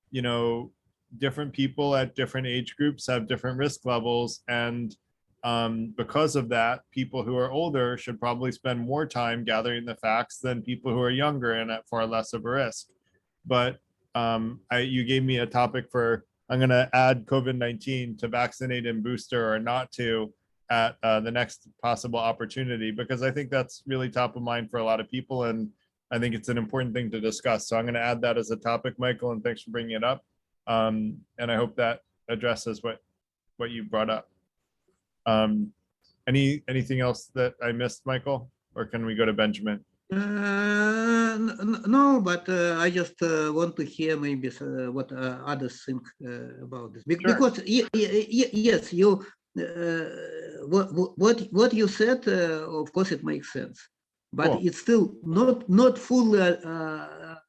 you know, different people at different age groups have different risk levels. And because of that, people who are older should probably spend more time gathering the facts than people who are younger and at far less of a risk. But you gave me a topic for, I'm going to add COVID-19 to vaccinate and booster or not to at the next possible opportunity, because I think that's really top of mind for a lot of people. And I think it's an important thing to discuss. So I'm going to add that as a topic, Michael, and thanks for bringing it up. And I hope that addresses what you brought up. Anything else that I missed, Michael, or can we go to Benjamin? No, but I just want to hear maybe what others think about this. Sure. Because yes, you what you said, of course, it makes sense, but Cool. it still not fully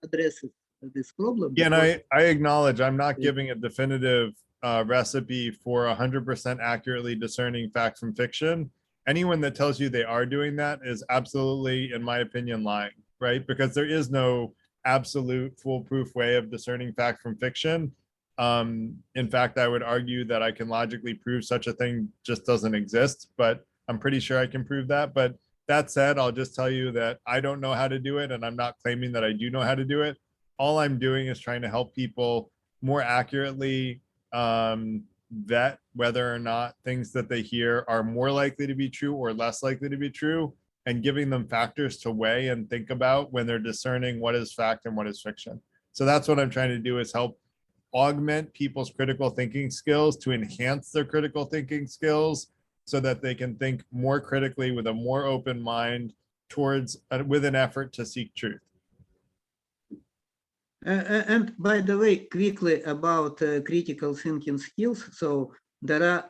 addresses this problem. Yeah, and because- I acknowledge I'm not giving a definitive recipe for 100% accurately discerning fact from fiction. Anyone that tells you they are doing that is absolutely, in my opinion, lying, right? Because there is no absolute foolproof way of discerning fact from fiction. In fact, I would argue that I can logically prove such a thing just doesn't exist, but I'm pretty sure I can prove that. But that said, I'll just tell you that I don't know how to do it, and I'm not claiming that I do know how to do it. All I'm doing is trying to help people more accurately vet whether or not things that they hear are more likely to be true or less likely to be true, and giving them factors to weigh and think about when they're discerning what is fact and what is fiction. So that's what I'm trying to do, is help augment people's critical thinking skills, to enhance their critical thinking skills so that they can think more critically with a more open mind towards with an effort to seek truth. And by the way, quickly about critical thinking skills. So there are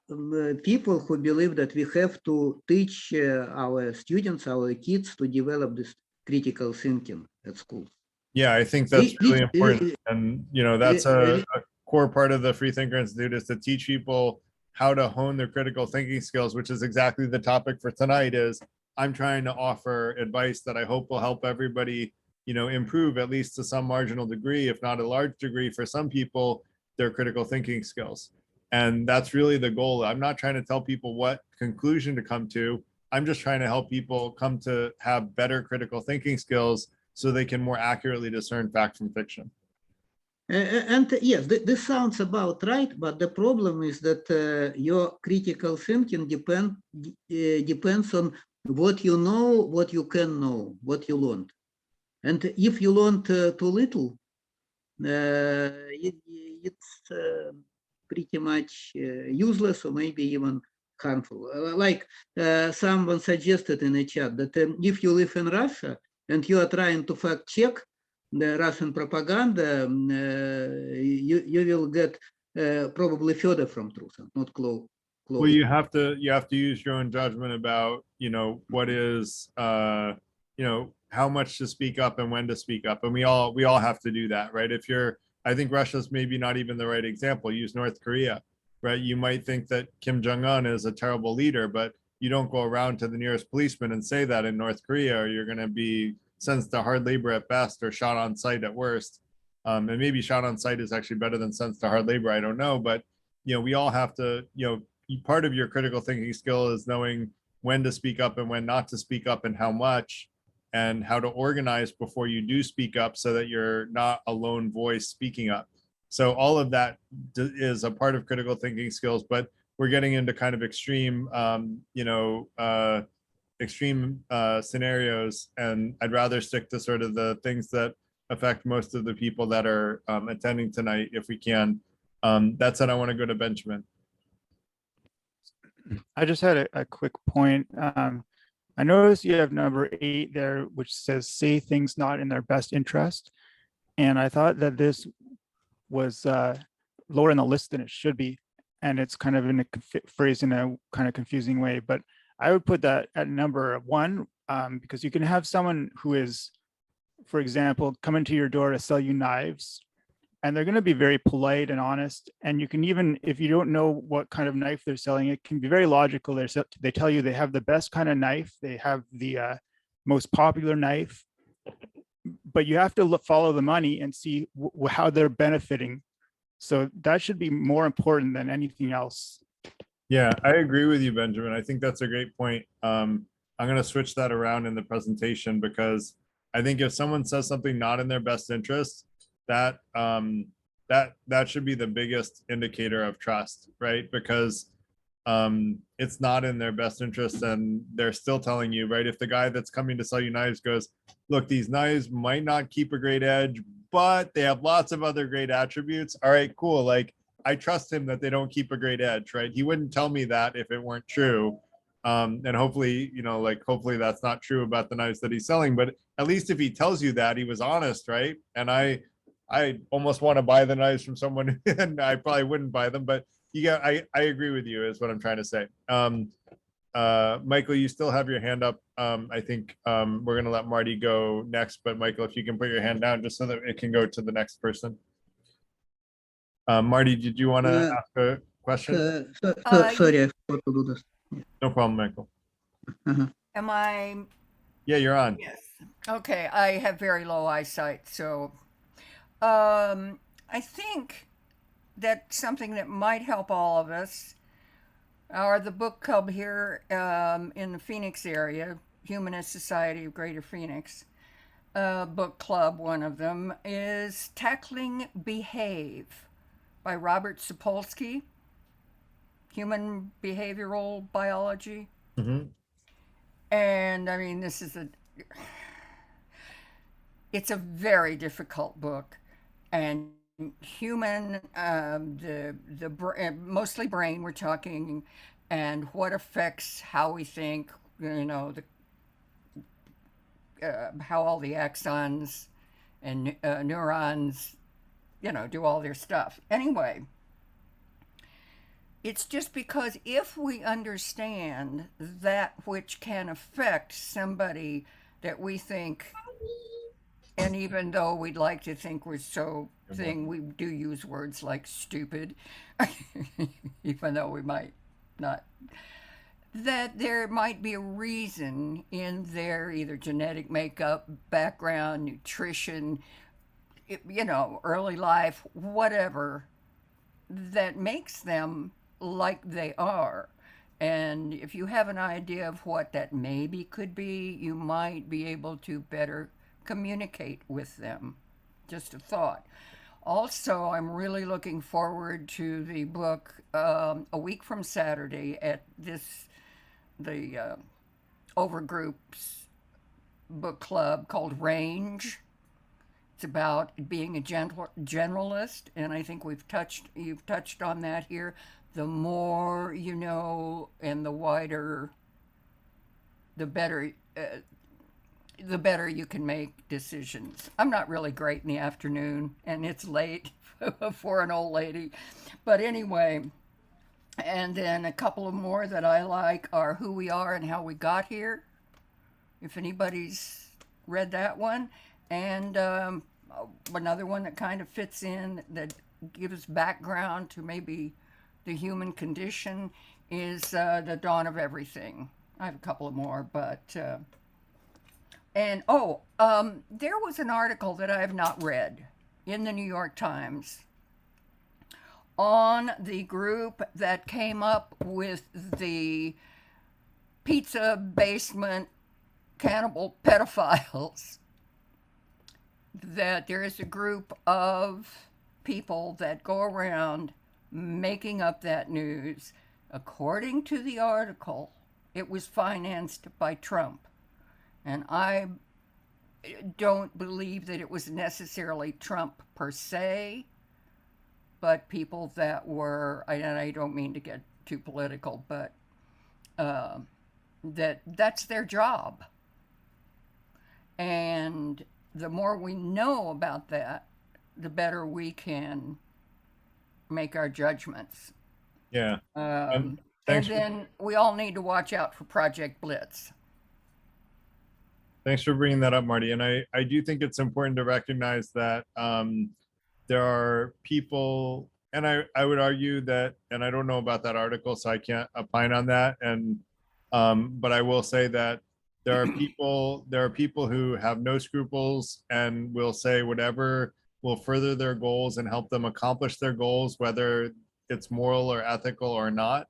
people who believe that we have to teach our students, our kids, to develop this critical thinking at school. Yeah, I think that's really important. And, you know, that's a core part of the Freethinker Institute, is to teach people how to hone their critical thinking skills, which is exactly the topic for tonight. Is I'm trying to offer advice that I hope will help everybody, you know, improve at least to some marginal degree, if not a large degree for some people, their critical thinking skills. And that's really the goal. I'm not trying to tell people what conclusion to come to. I'm just trying to help people come to have better critical thinking skills so they can more accurately discern fact from fiction. And yes, this sounds about right, but the problem is that your critical thinking depends on what you know, what you can know, what you learned. And if you learn too little, it's pretty much useless, or maybe even harmful. Like someone suggested in the chat that if you live in Russia and you are trying to fact check the Russian propaganda, you will get probably further from truth, not close. Well, you have to use your own judgment about, you know, what is, you know, how much to speak up and when to speak up. And we all have to do that, right? If you're, I think Russia's maybe not even the right example. Use North Korea, right? You might think that Kim Jong-un is a terrible leader, but you don't go around to the nearest policeman and say that in North Korea, or you're going to be sentenced to hard labor at best, or shot on sight at worst. And maybe shot on sight is actually better than sentenced to hard labor. I don't know, but you know, we all have to, you know, part of your critical thinking skill is knowing when to speak up and when not to speak up, and how much, and how to organize before you do speak up so that you're not a lone voice speaking up. So all of that is a part of critical thinking skills, but we're getting into kind of extreme, you know, extreme scenarios, and I'd rather stick to sort of the things that affect most of the people that are attending tonight, if we can. That said, I want to go to Benjamin. I just had a quick point. I noticed you have number 8 there, which says say things not in their best interest. And I thought that this was lower in the list than it should be. and it's kind of phrased in a kind of confusing way. But I would put that at number one, because you can have someone who is, for example, coming to your door to sell you knives, and they're going to be very polite and honest. And you can even, if you don't know what kind of knife they're selling, it can be very logical. They tell you they have the best kind of knife. They have the most popular knife, but you have to follow the money and see how they're benefiting. So that should be more important than anything else. Yeah, I agree with you, Benjamin. I think that's a great point. I'm going to switch that around in the presentation, because I think if someone says something not in their best interest, that should be the biggest indicator of trust, right? Because it's not in their best interest, and they're still telling you, right? If the guy that's coming to sell you knives goes, look, these knives might not keep a great edge, but they have lots of other great attributes. All right, cool. Like, I trust him that they don't keep a great edge, right? He wouldn't tell me that if it weren't true. And hopefully, hopefully that's not true about the knives that he's selling, but at least if he tells you that, he was honest, right? And I almost want to buy the knives from someone, and I probably wouldn't buy them, but I agree with you is what I'm trying to say. Michael, you still have your hand up. I think we're going to let Marty go next, but Michael, if you can put your hand down just so that it can go to the next person. Marty, did you want to ask a question? Sorry, I forgot to do this. No problem, Michael. Am I? Yeah, you're on. Yes. Okay, I have very low eyesight, so I think that something that might help all of us are the book club here in the Phoenix area, Humanist Society of Greater Phoenix. Book club, one of them, is Tackling Behave by Robert Sapolsky, Human Behavioral Biology. Mm-hmm. And I mean, it's a very difficult book, and human, mostly brain we're talking, and what affects how we think, how all the axons and neurons, do all their stuff. Anyway, it's just because if we understand that which can affect somebody that we think, and even though we'd like to think we're we do use words like stupid, even though we might not, that there might be a reason in their either genetic makeup, background, nutrition, early life, whatever, that makes them like they are. And if you have an idea of what that maybe could be, you might be able to better communicate with them. Just a thought. Also, I'm really looking forward to the book a week from Saturday at the Overgroup's book club called Range. It's about being a generalist, and I think you've touched on that here. The more you know, and the wider, the better you can make decisions. I'm not really great in the afternoon, and it's late for an old lady. But anyway, and then a couple of more that I like are Who We Are and How We Got Here, if anybody's read that one. And another one that kind of fits in, that gives background to maybe the human condition, is The Dawn of Everything. I have a couple of more, but... there was an article that I have not read in the New York Times on the group that came up with the pizza basement cannibal pedophiles. That there is a group of people that go around making up that news. According to the article, it was financed by Trump. And I don't believe that it was necessarily Trump per se, but people that were, and I don't mean to get too political, but that's their job. And the more we know about that, the better we can make our judgments. Yeah. And thanks for- then we all need to watch out for Project Blitz. Thanks for bringing that up, Marty. And I do think it's important to recognize that there are people, and I would argue that, and I don't know about that article, so I can't opine on that. And but I will say that there are people who have no scruples and will say whatever will further their goals and help them accomplish their goals, whether it's moral or ethical or not.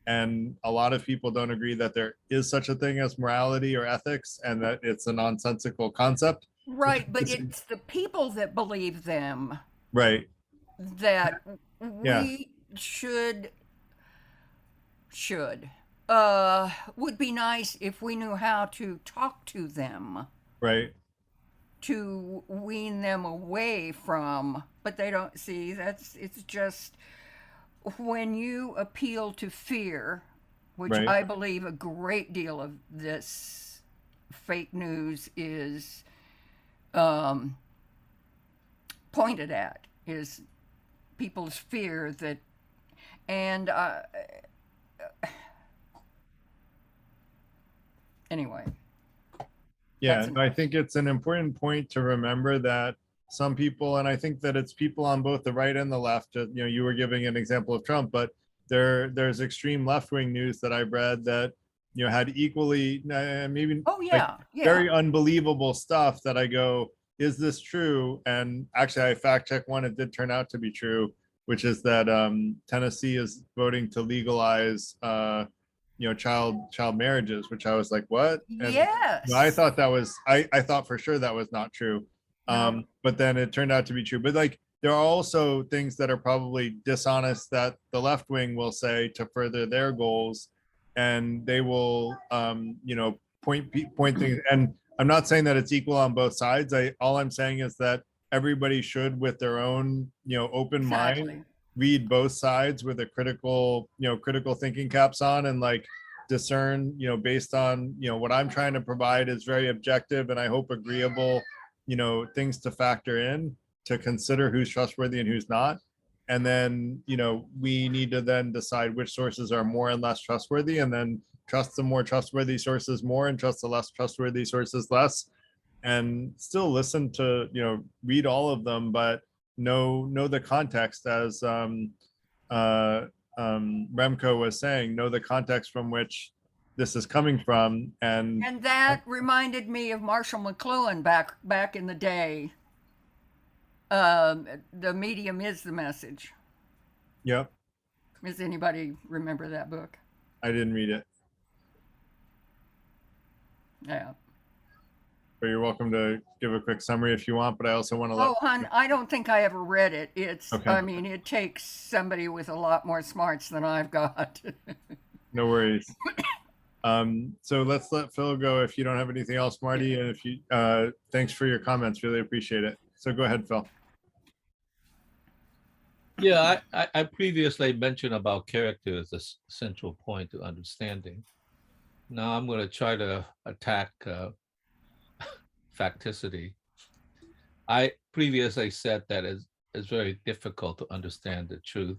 And a lot of people don't agree that there is such a thing as morality or ethics, and that it's a nonsensical concept. Right, but it's the people that believe them Right. that Yeah. we should would be nice if we knew how to talk to them, Right. to wean them away from, but they don't see. It's just when you appeal to fear, which Right. I believe a great deal of this fake news is pointed at, is people's fear that, and anyway. Yeah, That's I think it's an important point to remember that some people, and I think that it's people on both the right and the left, you know, you were giving an example of Trump, but there's extreme left-wing news that I've read that, you know, had equally, maybe Oh yeah, very unbelievable stuff that I go, is this true? And actually I fact checked one, it did turn out to be true, which is that Tennessee is voting to legalize you know, child marriages, which I was like, what? And yes. I thought that was, I thought for sure that was not true. No. But then it turned out to be true. But like, there are also things that are probably dishonest that the left wing will say to further their goals, and they will, you know, point things. And I'm not saying that it's equal on both sides. All I'm saying is that everybody should, with their own, you know, open Exactly. mind, read both sides with a critical, you know, critical thinking caps on, and like discern, you know, based on, you know, what I'm trying to provide is very objective and I hope agreeable, you know, things to factor in, to consider who's trustworthy and who's not. And then, you know, we need to then decide which sources are more and less trustworthy, and then trust the more trustworthy sources more and trust the less trustworthy sources less, and still listen to, you know, read all of them, but know the context, as Remco was saying, know the context from which this is coming from. And that reminded me of Marshall McLuhan back in the day. The medium is the message. Yep. Does anybody remember that book? I didn't read it, Yeah. but you're welcome to give a quick summary if you want, but I also want to Oh, hon, I don't think I ever read it. It's, Okay. I mean, it takes somebody with a lot more smarts than I've got. No worries. So let's let Phil go if you don't have anything else, Marty, and if you, thanks for your comments, really appreciate it. So go ahead, Phil. Yeah, I previously mentioned about character as a central point to understanding. Now I'm going to try to attack facticity. I previously said that it's very difficult to understand the truth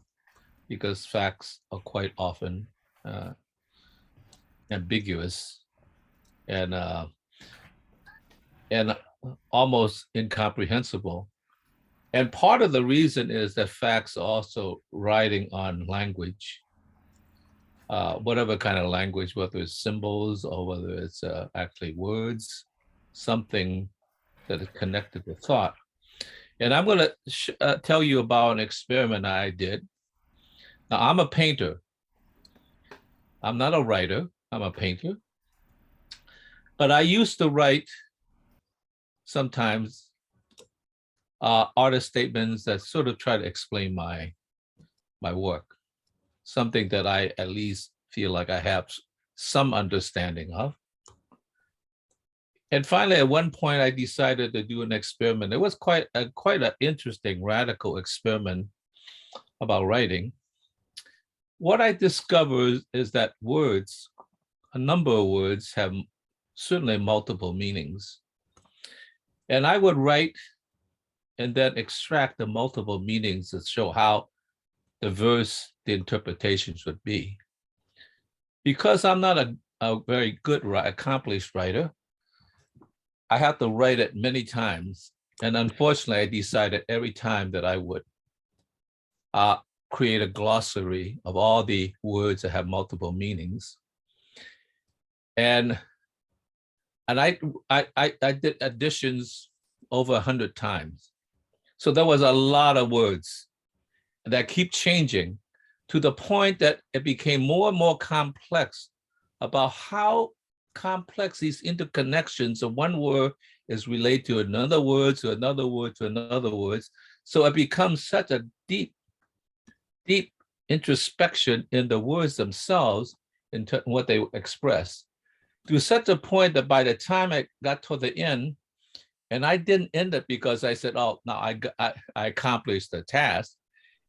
because facts are quite often ambiguous and almost incomprehensible. And part of the reason is that facts are also riding on language, whatever kind of language, whether it's symbols or whether it's actually words, something that is connected to thought. And I'm going to tell you about an experiment I did. Now, I'm a painter. I'm not a writer. I'm a painter. But I used to write sometimes artist statements that sort of try to explain my work, something that I at least feel like I have some understanding of. And finally, at one point, I decided to do an experiment. It was quite an interesting, radical experiment about writing. What I discovered is that words, a number of words, have certainly multiple meanings. And I would write and then extract the multiple meanings to show how diverse the interpretations would be. Because I'm not a very good, accomplished writer, I had to write it many times. And unfortunately, I decided every time that I would create a glossary of all the words that have multiple meanings. And I did additions over 100 times. So there was a lot of words that keep changing to the point that it became more and more complex about how complex these interconnections of one word is related to another word, to another word, to another word. So it becomes such a deep introspection in the words themselves, in what they express, to such a point that by the time I got to the end, and I didn't end it because I said, oh, no, I accomplished the task.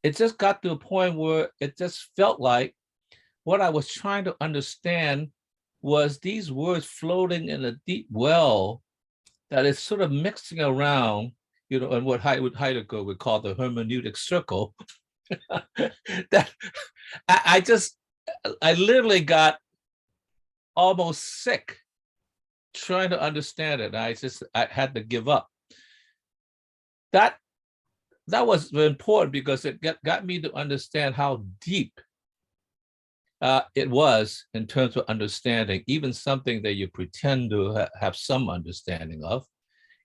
It just got to a point where it just felt like what I was trying to understand was these words floating in a deep well that is sort of mixing around, you know, and what Heidegger would call the hermeneutic circle. That I literally got almost sick trying to understand it. I had to give up. That was important because it got me to understand how deep it was in terms of understanding, even something that you pretend to have some understanding of,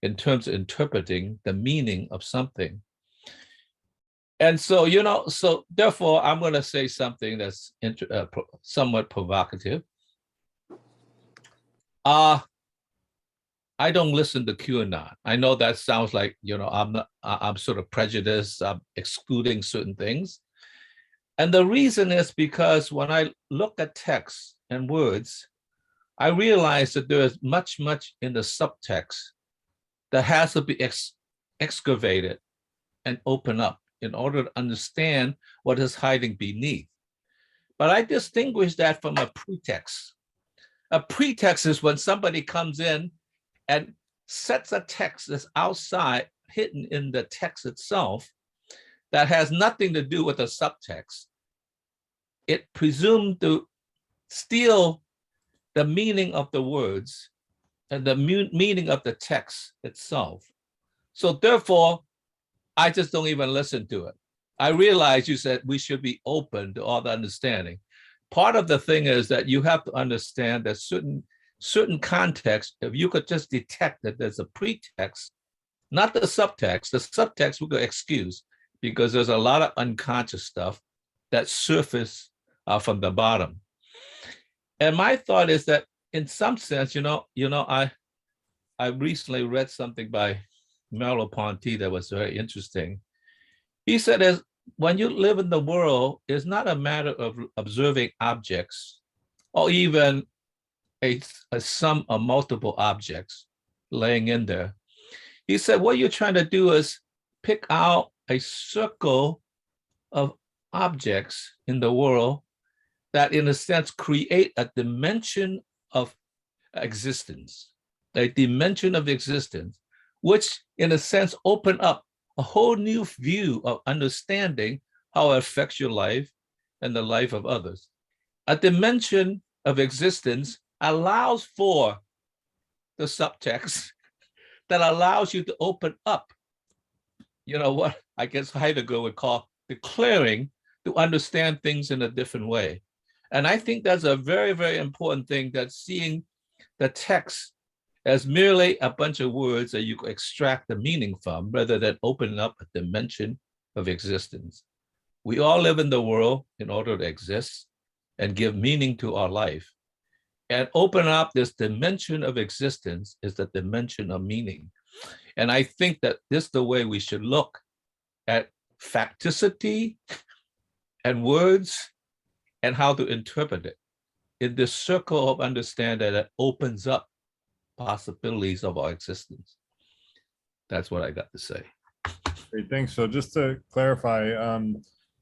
in terms of interpreting the meaning of something. And so, you know, so therefore, I'm going to say something that's somewhat provocative. I don't listen to QAnon. I know that sounds like, you know, I'm sort of prejudiced, I'm excluding certain things. And the reason is because when I look at text and words, I realize that there is much in the subtext that has to be excavated and open up in order to understand what is hiding beneath. But I distinguish that from a pretext. A pretext is when somebody comes in and sets a text that's outside, hidden in the text itself, that has nothing to do with the subtext. It presumed to steal the meaning of the words and the meaning of the text itself. So therefore, I just don't even listen to it. I realize you said we should be open to all the understanding. Part of the thing is that you have to understand that certain context, if you could just detect that there's a pretext, not the subtext we could excuse because there's a lot of unconscious stuff that surface from the bottom. And my thought is that in some sense, I recently read something by Merleau-Ponty that was very interesting. He said, when you live in the world, it's not a matter of observing objects or even a sum of multiple objects laying in there. He said, what you're trying to do is pick out a circle of objects in the world that, in a sense, create a dimension of existence, which, in a sense, open up a whole new view of understanding how it affects your life and the life of others. A dimension of existence allows for the subtext that allows you to open up, what I guess Heidegger would call the clearing to understand things in a different way. And I think that's a very, very important thing, that seeing the text as merely a bunch of words that you extract the meaning from, rather than opening up a dimension of existence. We all live in the world in order to exist and give meaning to our life. And open up this dimension of existence is the dimension of meaning. And I think that this is the way we should look at facticity and words and how to interpret it in this circle of understanding that opens up possibilities of our existence. That's what I got to say. Great, thanks. So just to clarify,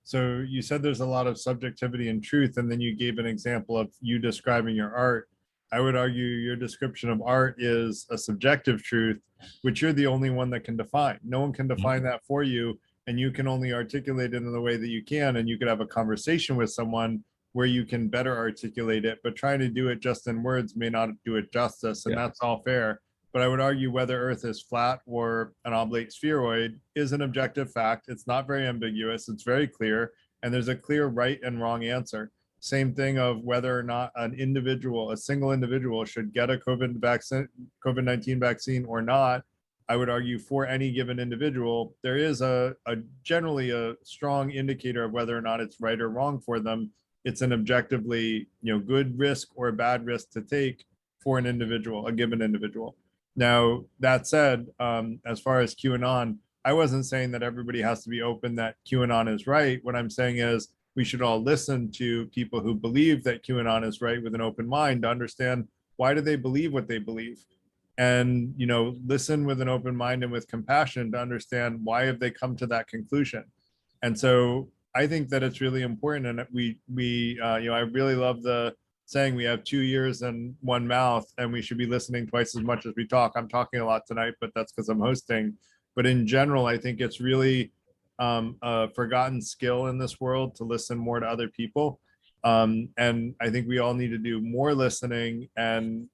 so you said there's a lot of subjectivity and truth, and then you gave an example of you describing your art. I would argue your description of art is a subjective truth, which you're the only one that can define. No one can define that for you. and you can only articulate it in the way that you can, and you could have a conversation with someone where you can better articulate it, but trying to do it just in words may not do it justice, and Yeah. that's all fair. But I would argue whether Earth is flat or an oblate spheroid is an objective fact. It's not very ambiguous. It's very clear, and there's a clear right and wrong answer. Same thing of whether or not an individual, a single individual, should get a COVID-19 vaccine or not. I would argue for any given individual, there is a generally a strong indicator of whether or not it's right or wrong for them. It's an objectively, good risk or a bad risk to take for an individual, a given individual. Now, that said, as far as QAnon, I wasn't saying that everybody has to be open that QAnon is right. What I'm saying is we should all listen to people who believe that QAnon is right with an open mind to understand why do they believe what they believe. And, listen with an open mind and with compassion to understand why have they come to that conclusion. And so I think that it's really important, and I really love the saying we have 2 ears and one mouth, and we should be listening twice as much as we talk. I'm talking a lot tonight, but that's because I'm hosting. But in general, I think it's really a forgotten skill in this world to listen more to other people. And I think we all need to do more listening. And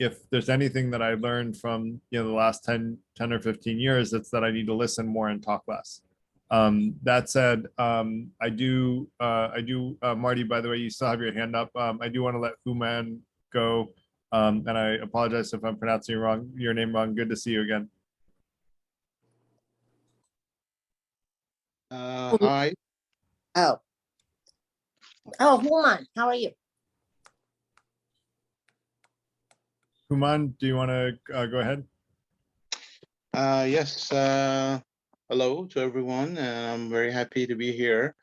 if there's anything that I learned from the last 10 or 15 years, it's that I need to listen more and talk less. That said, I do, Marty, by the way, you still have your hand up. I do want to let Human go. And I apologize if I'm pronouncing your name wrong. Good to see you again. Hi. Oh, Human, how are you? Human, do you want to go ahead? Yes. Hello to everyone. I'm very happy to be here.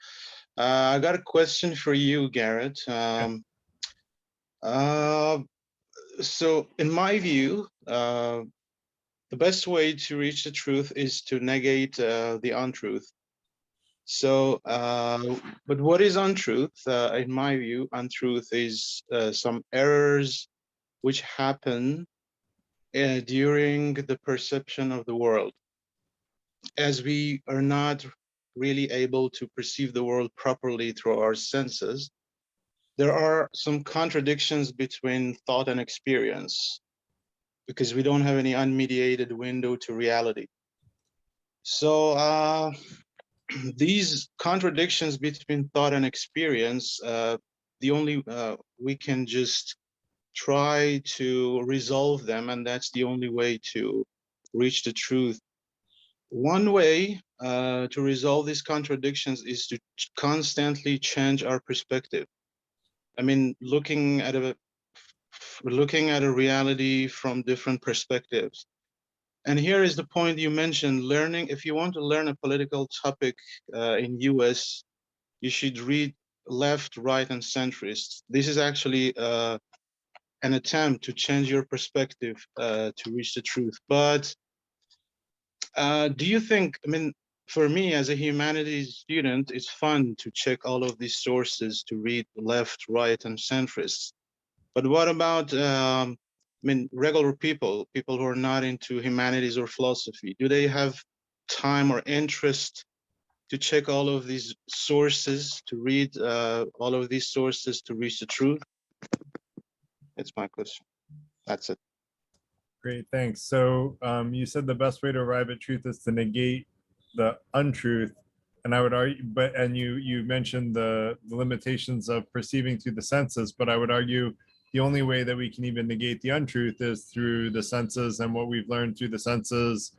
I got a question for you, Garrett. So in my view, the best way to reach the truth is to negate the untruth. So, but what is untruth? In my view, untruth is some errors which happen during the perception of the world. As we are not really able to perceive the world properly through our senses, there are some contradictions between thought and experience because we don't have any unmediated window to reality. So these contradictions between thought and experience, the only we can just try to resolve them, and that's the only way to reach the truth. One way to resolve these contradictions is to constantly change our perspective. I mean, looking at a reality from different perspectives. And here is the point you mentioned: learning. If you want to learn a political topic in US, you should read left, right, and centrist. This is actually an attempt to change your perspective to reach the truth. But do you think, I mean, for me as a humanities student, it's fun to check all of these sources to read left, right, and centrist. But what about, I mean, regular people who are not into humanities or philosophy? Do they have time or interest to check all of these sources, to read all of these sources to reach the truth? It's my question. That's it. Great, thanks. So you said the best way to arrive at truth is to negate the untruth. And I would argue, and you mentioned the limitations of perceiving through the senses, but I would argue the only way that we can even negate the untruth is through the senses and what we've learned through the senses,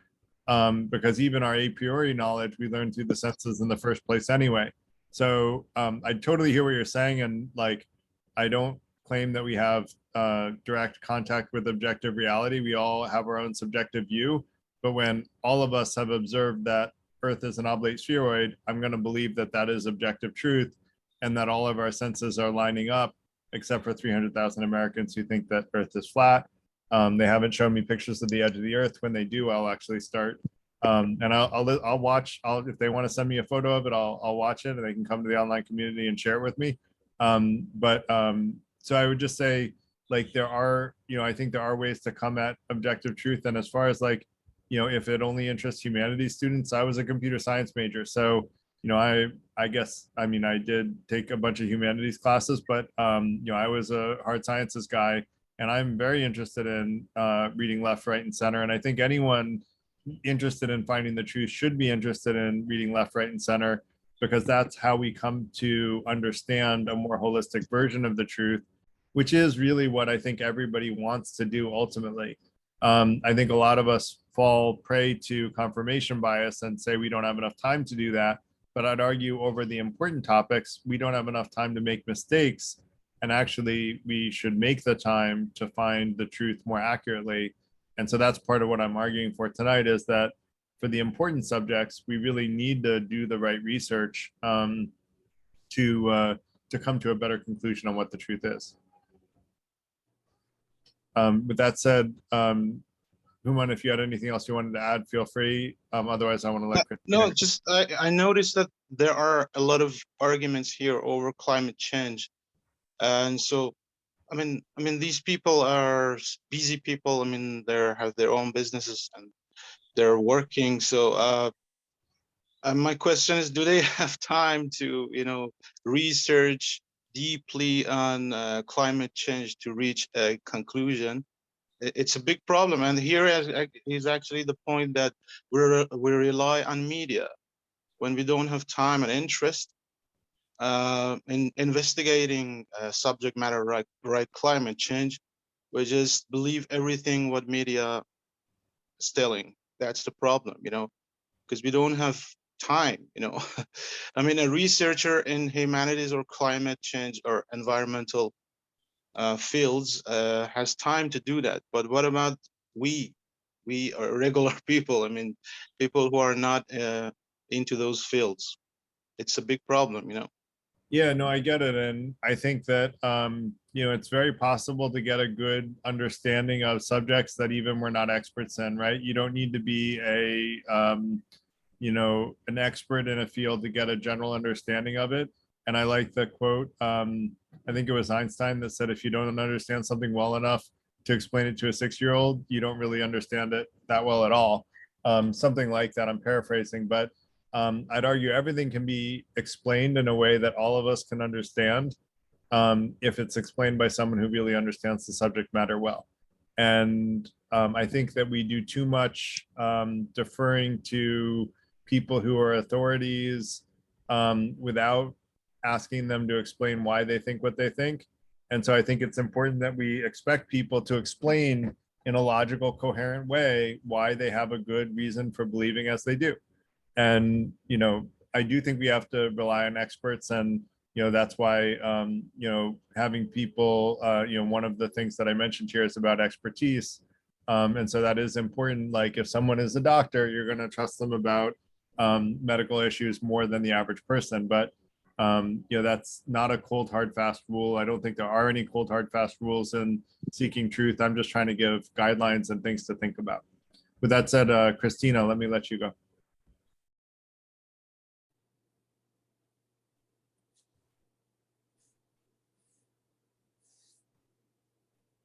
because even our a priori knowledge, we learned through the senses in the first place anyway. So I totally hear what you're saying. And like, I don't claim that we have direct contact with objective reality. We all have our own subjective view. But when all of us have observed that Earth is an oblate spheroid, I'm going to believe that that is objective truth and that all of our senses are lining up, except for 300,000 Americans who think that Earth is flat. They haven't shown me pictures of the edge of the Earth. When they do, I'll actually start. And I'll watch. If they want to send me a photo of it, I'll watch it, and they can come to the online community and share it with me. So I would just say, like, there are, I think there are ways to come at objective truth. And as far as like if it only interests humanities students, I was a computer science major. So, I guess, I did take a bunch of humanities classes, but, I was a hard sciences guy, and I'm very interested in reading left, right, and center. And I think anyone interested in finding the truth should be interested in reading left, right, and center, because that's how we come to understand a more holistic version of the truth, which is really what I think everybody wants to do ultimately. I think a lot of us fall prey to confirmation bias and say we don't have enough time to do that. But I'd argue over the important topics, we don't have enough time to make mistakes. And actually, we should make the time to find the truth more accurately. And so that's part of what I'm arguing for tonight, is that for the important subjects, we really need to do the right research to come to a better conclusion on what the truth is. With that said, Human, if you had anything else you wanted to add, feel free. Otherwise, I want to let Christina. No, just I noticed that there are a lot of arguments here over climate change, and so I mean these people are busy people. I mean, they have their own businesses and they're working. So my question is, do they have time to research deeply on climate change to reach a conclusion? It's a big problem, and here is actually the point that we rely on media when we don't have time and interest in investigating subject matter like climate change. We just believe everything what media is telling. That's the problem, because we don't have time. I mean, a researcher in humanities or climate change or environmental fields has time to do that. But what about we are regular people? I mean, people who are not into those fields. It's a big problem, Yeah, no, I get it. And I think that, it's very possible to get a good understanding of subjects that even we're not experts in, right? You don't need to be an expert in a field to get a general understanding of it. And I like the quote, I think it was Einstein that said, if you don't understand something well enough to explain it to a 6-year-old, you don't really understand it that well at all. Something like that, I'm paraphrasing, but I'd argue everything can be explained in a way that all of us can understand if it's explained by someone who really understands the subject matter well. And I think that we do too much deferring to people who are authorities without asking them to explain why they think what they think. And so I think it's important that we expect people to explain in a logical, coherent way why they have a good reason for believing as they do. And, I do think we have to rely on experts, and, that's why, having people, one of the things that I mentioned here is about expertise. And so that is important. Like if someone is a doctor, you're going to trust them about medical issues more than the average person. But, that's not a cold, hard, fast rule. I don't think there are any cold, hard, fast rules in seeking truth. I'm just trying to give guidelines and things to think about. With that said, Christina, let me let you go.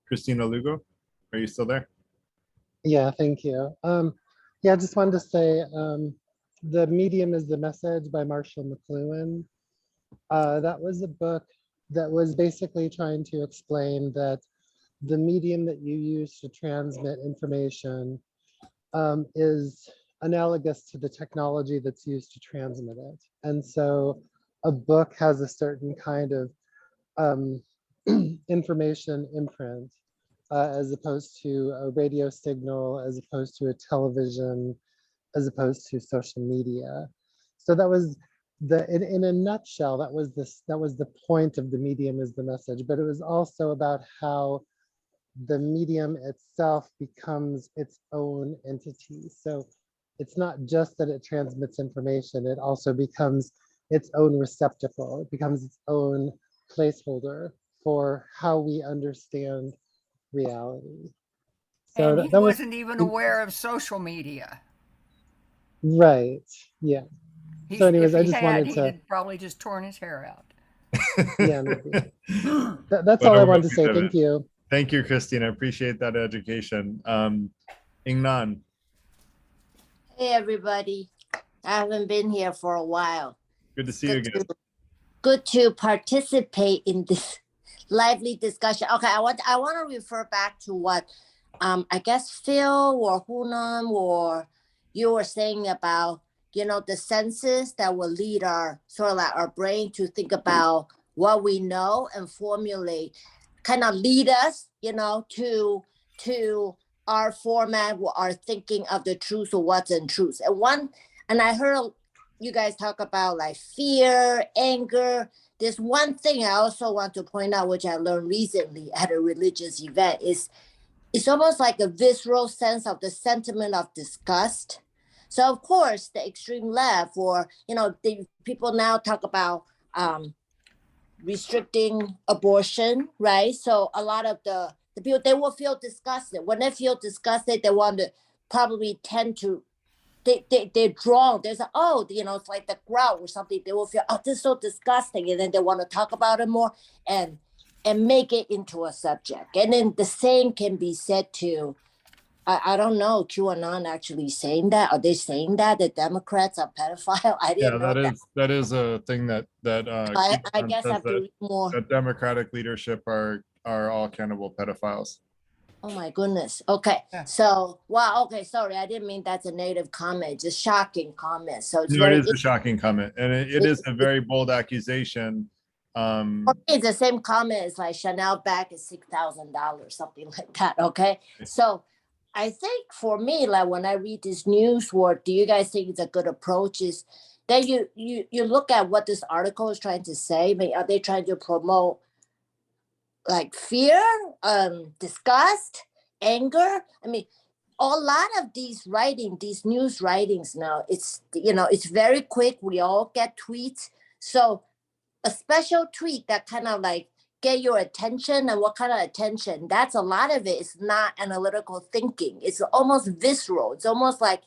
Christina Lugo, are you still there? Yeah, thank you. Yeah, I just wanted to say, The Medium is the Message by Marshall McLuhan. That was a book that was basically trying to explain that the medium that you use to transmit information is analogous to the technology that's used to transmit it. And so a book has a certain kind of information imprint as opposed to a radio signal, as opposed to a television, as opposed to social media. So that was in a nutshell, that was the point of The Medium is the Message. But it was also about how the medium itself becomes its own entity. So it's not just that it transmits information, it also becomes its own receptacle. It becomes its own placeholder for how we understand reality. So and he wasn't even aware of social media. Right, yeah. So anyways, I just wanted to. He'd probably just torn his hair out. Yeah, maybe. That's all I wanted to say. Thank you. Thank you, Christine. I appreciate that education. Ingnan. Hey, everybody. I haven't been here for a while. Good to see you again. Good to participate in this lively discussion. Okay, I want to refer back to what I guess Phil or Hunam or you were saying about, the senses that will lead our sort of like our brain to think about what we know and formulate, kind of lead us, to our format, our thinking of the truth or what's in truth. And I heard you guys talk about like fear, anger. There's one thing I also want to point out, which I learned recently at a religious event, is it's almost like a visceral sense of the sentiment of disgust. So of course, the extreme left, or the people now talk about restricting abortion, right? So a lot of the people, they will feel disgusted. When they feel disgusted, they want to probably tend to they're drawn. There's it's like the grout or something. They will feel, this is so disgusting, and then they want to talk about it more and make it into a subject. And then the same can be said to, I don't know, QAnon actually saying that. Are they saying that the Democrats are pedophile? I didn't know that. That is a thing that I guess I have to read more. That Democratic leadership are all cannibal pedophiles. Oh my goodness. Okay. So, okay. Sorry. I didn't mean that's a negative comment. It's a shocking comment. So it's it is a shocking comment. And it is a very bold accusation. It's the same comment as like Chanel bag is $6,000, something like that. Okay. So I think for me, like when I read this news, what do you guys think is a good approach is that you look at what this article is trying to say. I mean, are they trying to promote like fear, disgust, anger? I mean, a lot of these news writings now, it's very quick. We all get tweets. So a special tweet that kind of like get your attention, and what kind of attention, that's a lot of it is not analytical thinking. It's almost visceral. It's almost like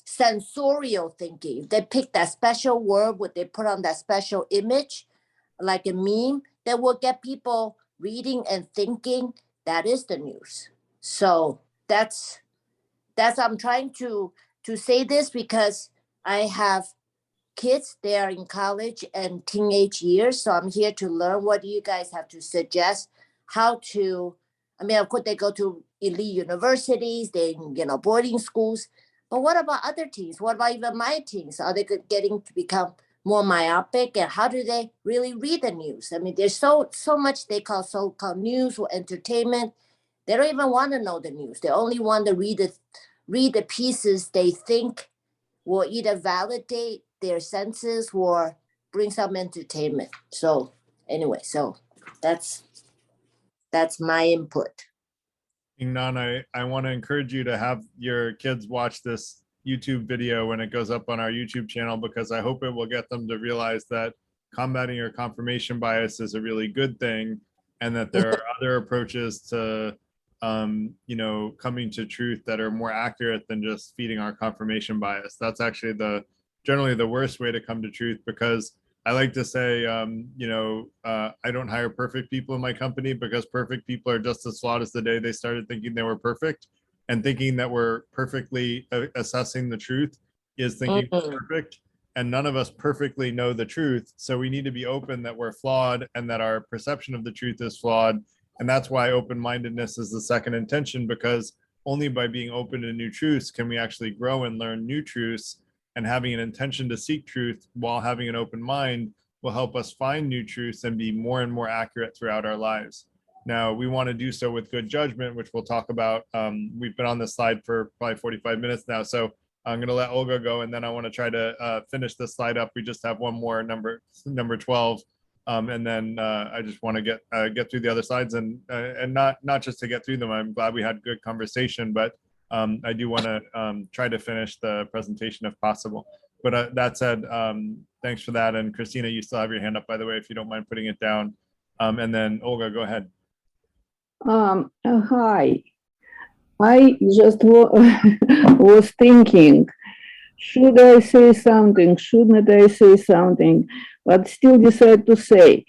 sensorial thinking. They pick that special word, what they put on that special image, like a meme, that will get people reading and thinking. That is the news. So that's I'm trying to say this because I have kids. They are in college and teenage years, so I'm here to learn. What do you guys have to suggest? How to, I mean, of course they go to elite universities, they boarding schools, but what about other teens? What about even my teens? Are they getting to become more myopic, and how do they really read the news? I mean, there's so much they call so-called news or entertainment. They don't even want to know the news. They only want to read the pieces they think will either validate their senses or bring some entertainment. So anyway, so that's my input. Nan, I want to encourage you to have your kids watch this YouTube video when it goes up on our YouTube channel, because I hope it will get them to realize that combating your confirmation bias is a really good thing, and that there are other approaches to coming to truth that are more accurate than just feeding our confirmation bias. That's actually generally the worst way to come to truth, because I like to say, I don't hire perfect people in my company, because perfect people are just as flawed as the day they started thinking they were perfect. And thinking that we're perfectly assessing the truth is thinking we're perfect. And none of us perfectly know the truth. So we need to be open that we're flawed and that our perception of the truth is flawed. And that's why open-mindedness is the second intention, because only by being open to new truths can we actually grow and learn new truths. And having an intention to seek truth while having an open mind will help us find new truths and be more and more accurate throughout our lives. Now, we want to do so with good judgment, which we'll talk about. We've been on this slide for probably 45 minutes now, so I'm going to let Olga go, and then I want to try to finish this slide up. We just have one more, number 12, and then I just want to get through the other slides, and not just to get through them. I'm glad we had good conversation, but I do want to try to finish the presentation if possible. But that said, thanks for that. And Christina, you still have your hand up, by the way, if you don't mind putting it down. And then Olga, go ahead. Hi. I just was thinking, should I say something? Shouldn't I say something? But still decide to say.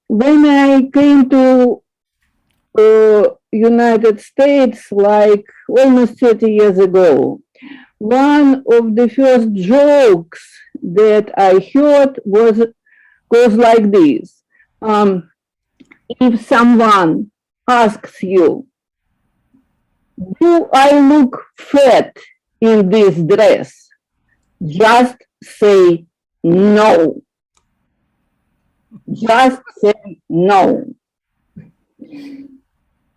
When I came to United States, like almost 30 years ago, one of the first jokes that I heard goes like this. If someone asks you, do I look fat in this dress? Just say no. Just say no.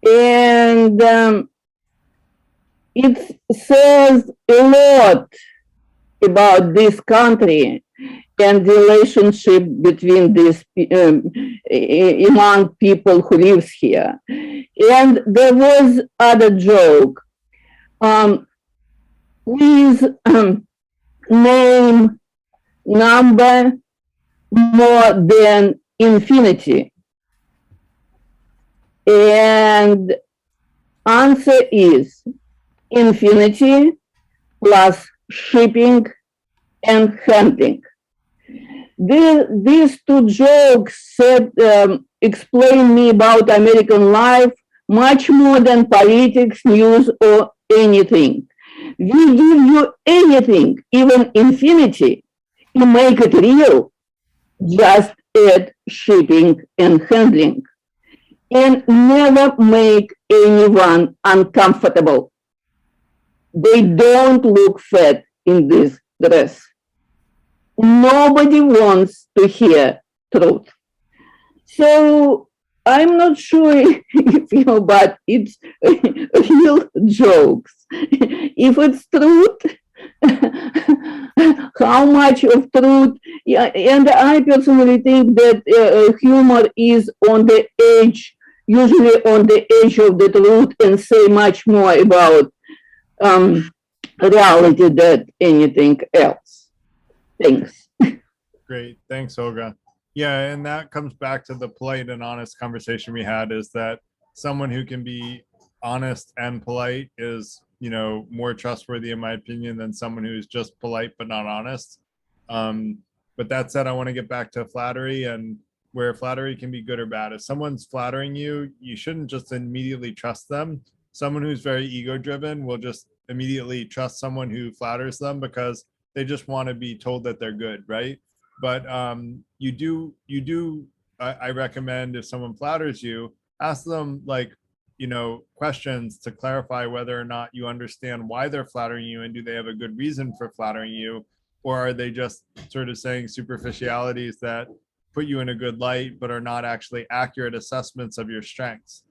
And it says a lot about this country and the relationship between these among people who lives here. And there was other joke. Please name number more than infinity. And answer is infinity plus shipping and handling. These two jokes explain me about American life much more than politics, news, or anything. We give you anything, even infinity, to make it real. Just add shipping and handling. And never make anyone uncomfortable. They don't look fat in this dress. Nobody wants to hear truth. So I'm not sure if you know, but it's real jokes. If it's truth, how much of truth? Yeah, and I personally think that humor is on the edge, usually on the edge of the truth, and say much more about reality than anything else. Thanks. Great. Thanks, Olga. Yeah, and that comes back to the polite and honest conversation we had, is that someone who can be honest and polite is, you know, more trustworthy, in my opinion, than someone who's just polite but not honest. But that said, I want to get back to flattery and where flattery can be good or bad. If someone's flattering you, you shouldn't just immediately trust them. Someone who's very ego driven will just immediately trust someone who flatters them because they just want to be told that they're good, right? But I recommend, if someone flatters you, ask them, like, you know, questions to clarify whether or not you understand why they're flattering you, and do they have a good reason for flattering you, or are they just sort of saying superficialities that put you in a good light but are not actually accurate assessments of your strengths.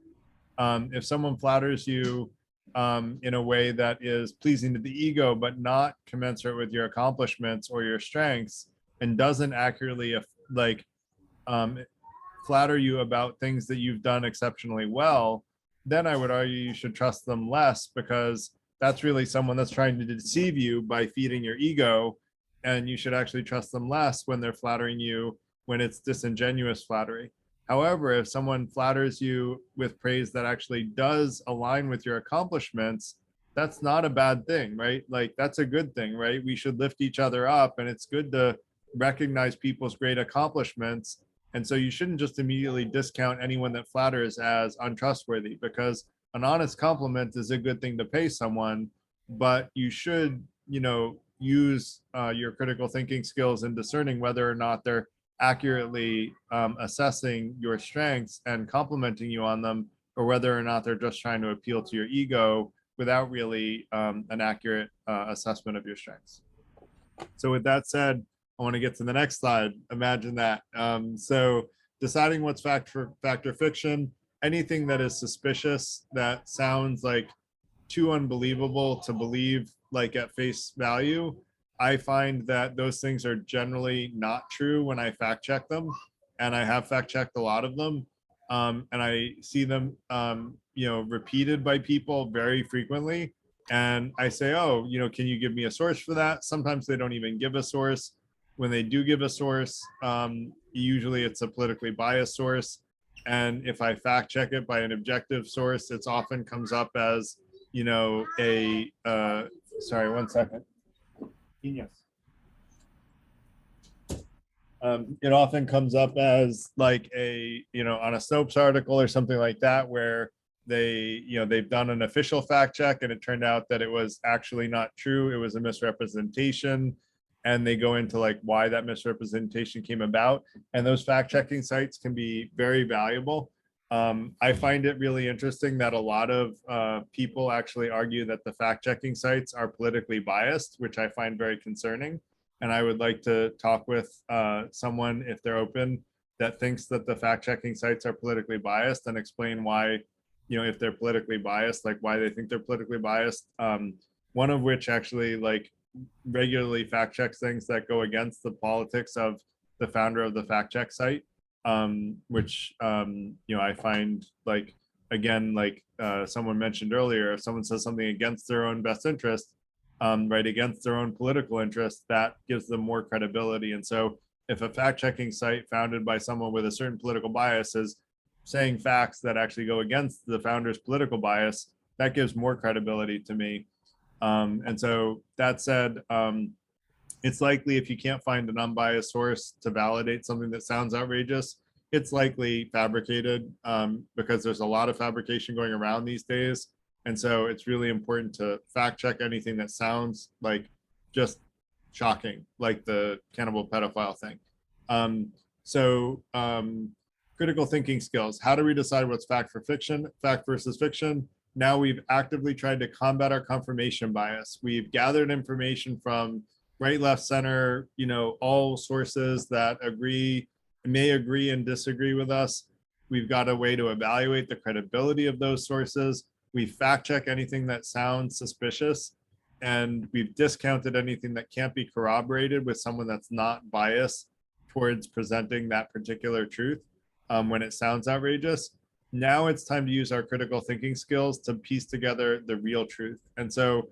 If someone flatters you in a way that is pleasing to the ego but not commensurate with your accomplishments or your strengths, and doesn't accurately flatter you about things that you've done exceptionally well, then I would argue you should trust them less, because that's really someone that's trying to deceive you by feeding your ego, and you should actually trust them less when they're flattering you, when it's disingenuous flattery. However, if someone flatters you with praise that actually does align with your accomplishments, that's not a bad thing, right? Like, that's a good thing, right? We should lift each other up, and it's good to recognize people's great accomplishments. And so you shouldn't just immediately discount anyone that flatters as untrustworthy, because an honest compliment is a good thing to pay someone, but you should, you know, use your critical thinking skills in discerning whether or not they're accurately assessing your strengths and complimenting you on them, or whether or not they're just trying to appeal to your ego without really an accurate assessment of your strengths. So with that said, I want to get to the next slide. Imagine that. So deciding what's fact or fiction, anything that is suspicious, that sounds like too unbelievable to believe, like at face value, I find that those things are generally not true when I fact check them. And I have fact checked a lot of them. And I see them, you know, repeated by people very frequently. And I say, oh, you know, can you give me a source for that? Sometimes they don't even give a source. When they do give a source, usually it's a politically biased source. And if I fact check it by an objective source, it often comes up as, you know, a, sorry, one second. Yes. It often comes up as like a, you know, on a Snopes article or something like that, where they've done an official fact check and it turned out that it was actually not true. It was a misrepresentation. And they go into like why that misrepresentation came about. And those fact checking sites can be very valuable. I find it really interesting that a lot of people actually argue that the fact checking sites are politically biased, which I find very concerning. And I would like to talk with someone, if they're open, that thinks that the fact checking sites are politically biased and explain why, if they're politically biased, like why they think they're politically biased. One of which actually like regularly fact checks things that go against the politics of the founder of the fact check site, which I find like, again, like someone mentioned earlier, if someone says something against their own best interest, right, against their own political interest, that gives them more credibility. And so if a fact checking site founded by someone with a certain political bias is saying facts that actually go against the founder's political bias, that gives more credibility to me. And so that said, it's likely if you can't find an unbiased source to validate something that sounds outrageous, it's likely fabricated, because there's a lot of fabrication going around these days. And so it's really important to fact check anything that sounds like just shocking, like the cannibal pedophile thing. Critical thinking skills. How do we decide what's fact versus fiction? Now we've actively tried to combat our confirmation bias. We've gathered information from right, left, center, all sources that may agree and disagree with us. We've got a way to evaluate the credibility of those sources. We fact check anything that sounds suspicious, and we've discounted anything that can't be corroborated with someone that's not biased towards presenting that particular truth when it sounds outrageous. Now it's time to use our critical thinking skills to piece together the real truth. And so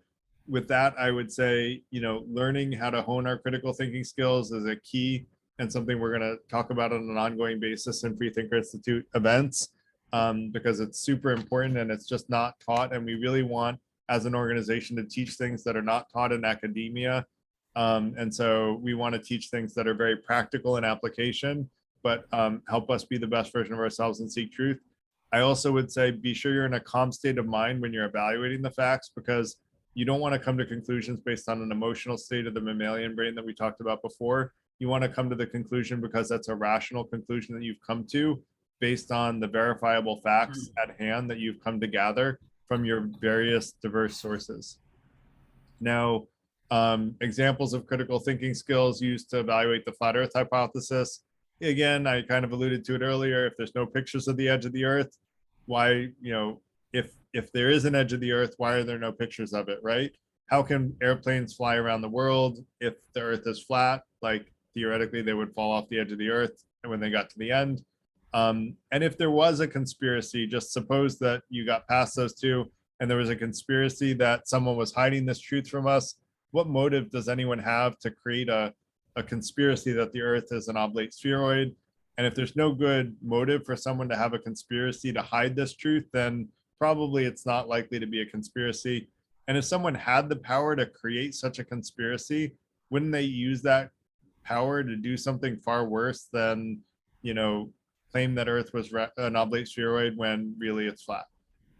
with that, I would say, learning how to hone our critical thinking skills is a key and something we're going to talk about on an ongoing basis in Freethinker Institute events, because it's super important and it's just not taught. And we really want, as an organization, to teach things that are not taught in academia. And so we want to teach things that are very practical in application, but help us be the best version of ourselves and seek truth. I also would say, be sure you're in a calm state of mind when you're evaluating the facts, because you don't want to come to conclusions based on an emotional state of the mammalian brain that we talked about before. You want to come to the conclusion because that's a rational conclusion that you've come to based on the verifiable facts at hand that you've come to gather from your various diverse sources. Now, examples of critical thinking skills used to evaluate the flat Earth hypothesis. Again, I kind of alluded to it earlier. If there's no pictures of the edge of the Earth, why, if there is an edge of the Earth, why are there no pictures of it, right? How can airplanes fly around the world if the Earth is flat? Like, theoretically, they would fall off the edge of the Earth when they got to the end. And if there was a conspiracy, just suppose that you got past those two and there was a conspiracy that someone was hiding this truth from us. What motive does anyone have to create a conspiracy that the Earth is an oblate spheroid? And if there's no good motive for someone to have a conspiracy to hide this truth, then probably it's not likely to be a conspiracy. And if someone had the power to create such a conspiracy, wouldn't they use that power to do something far worse than, claim that Earth was an oblate spheroid when really it's flat?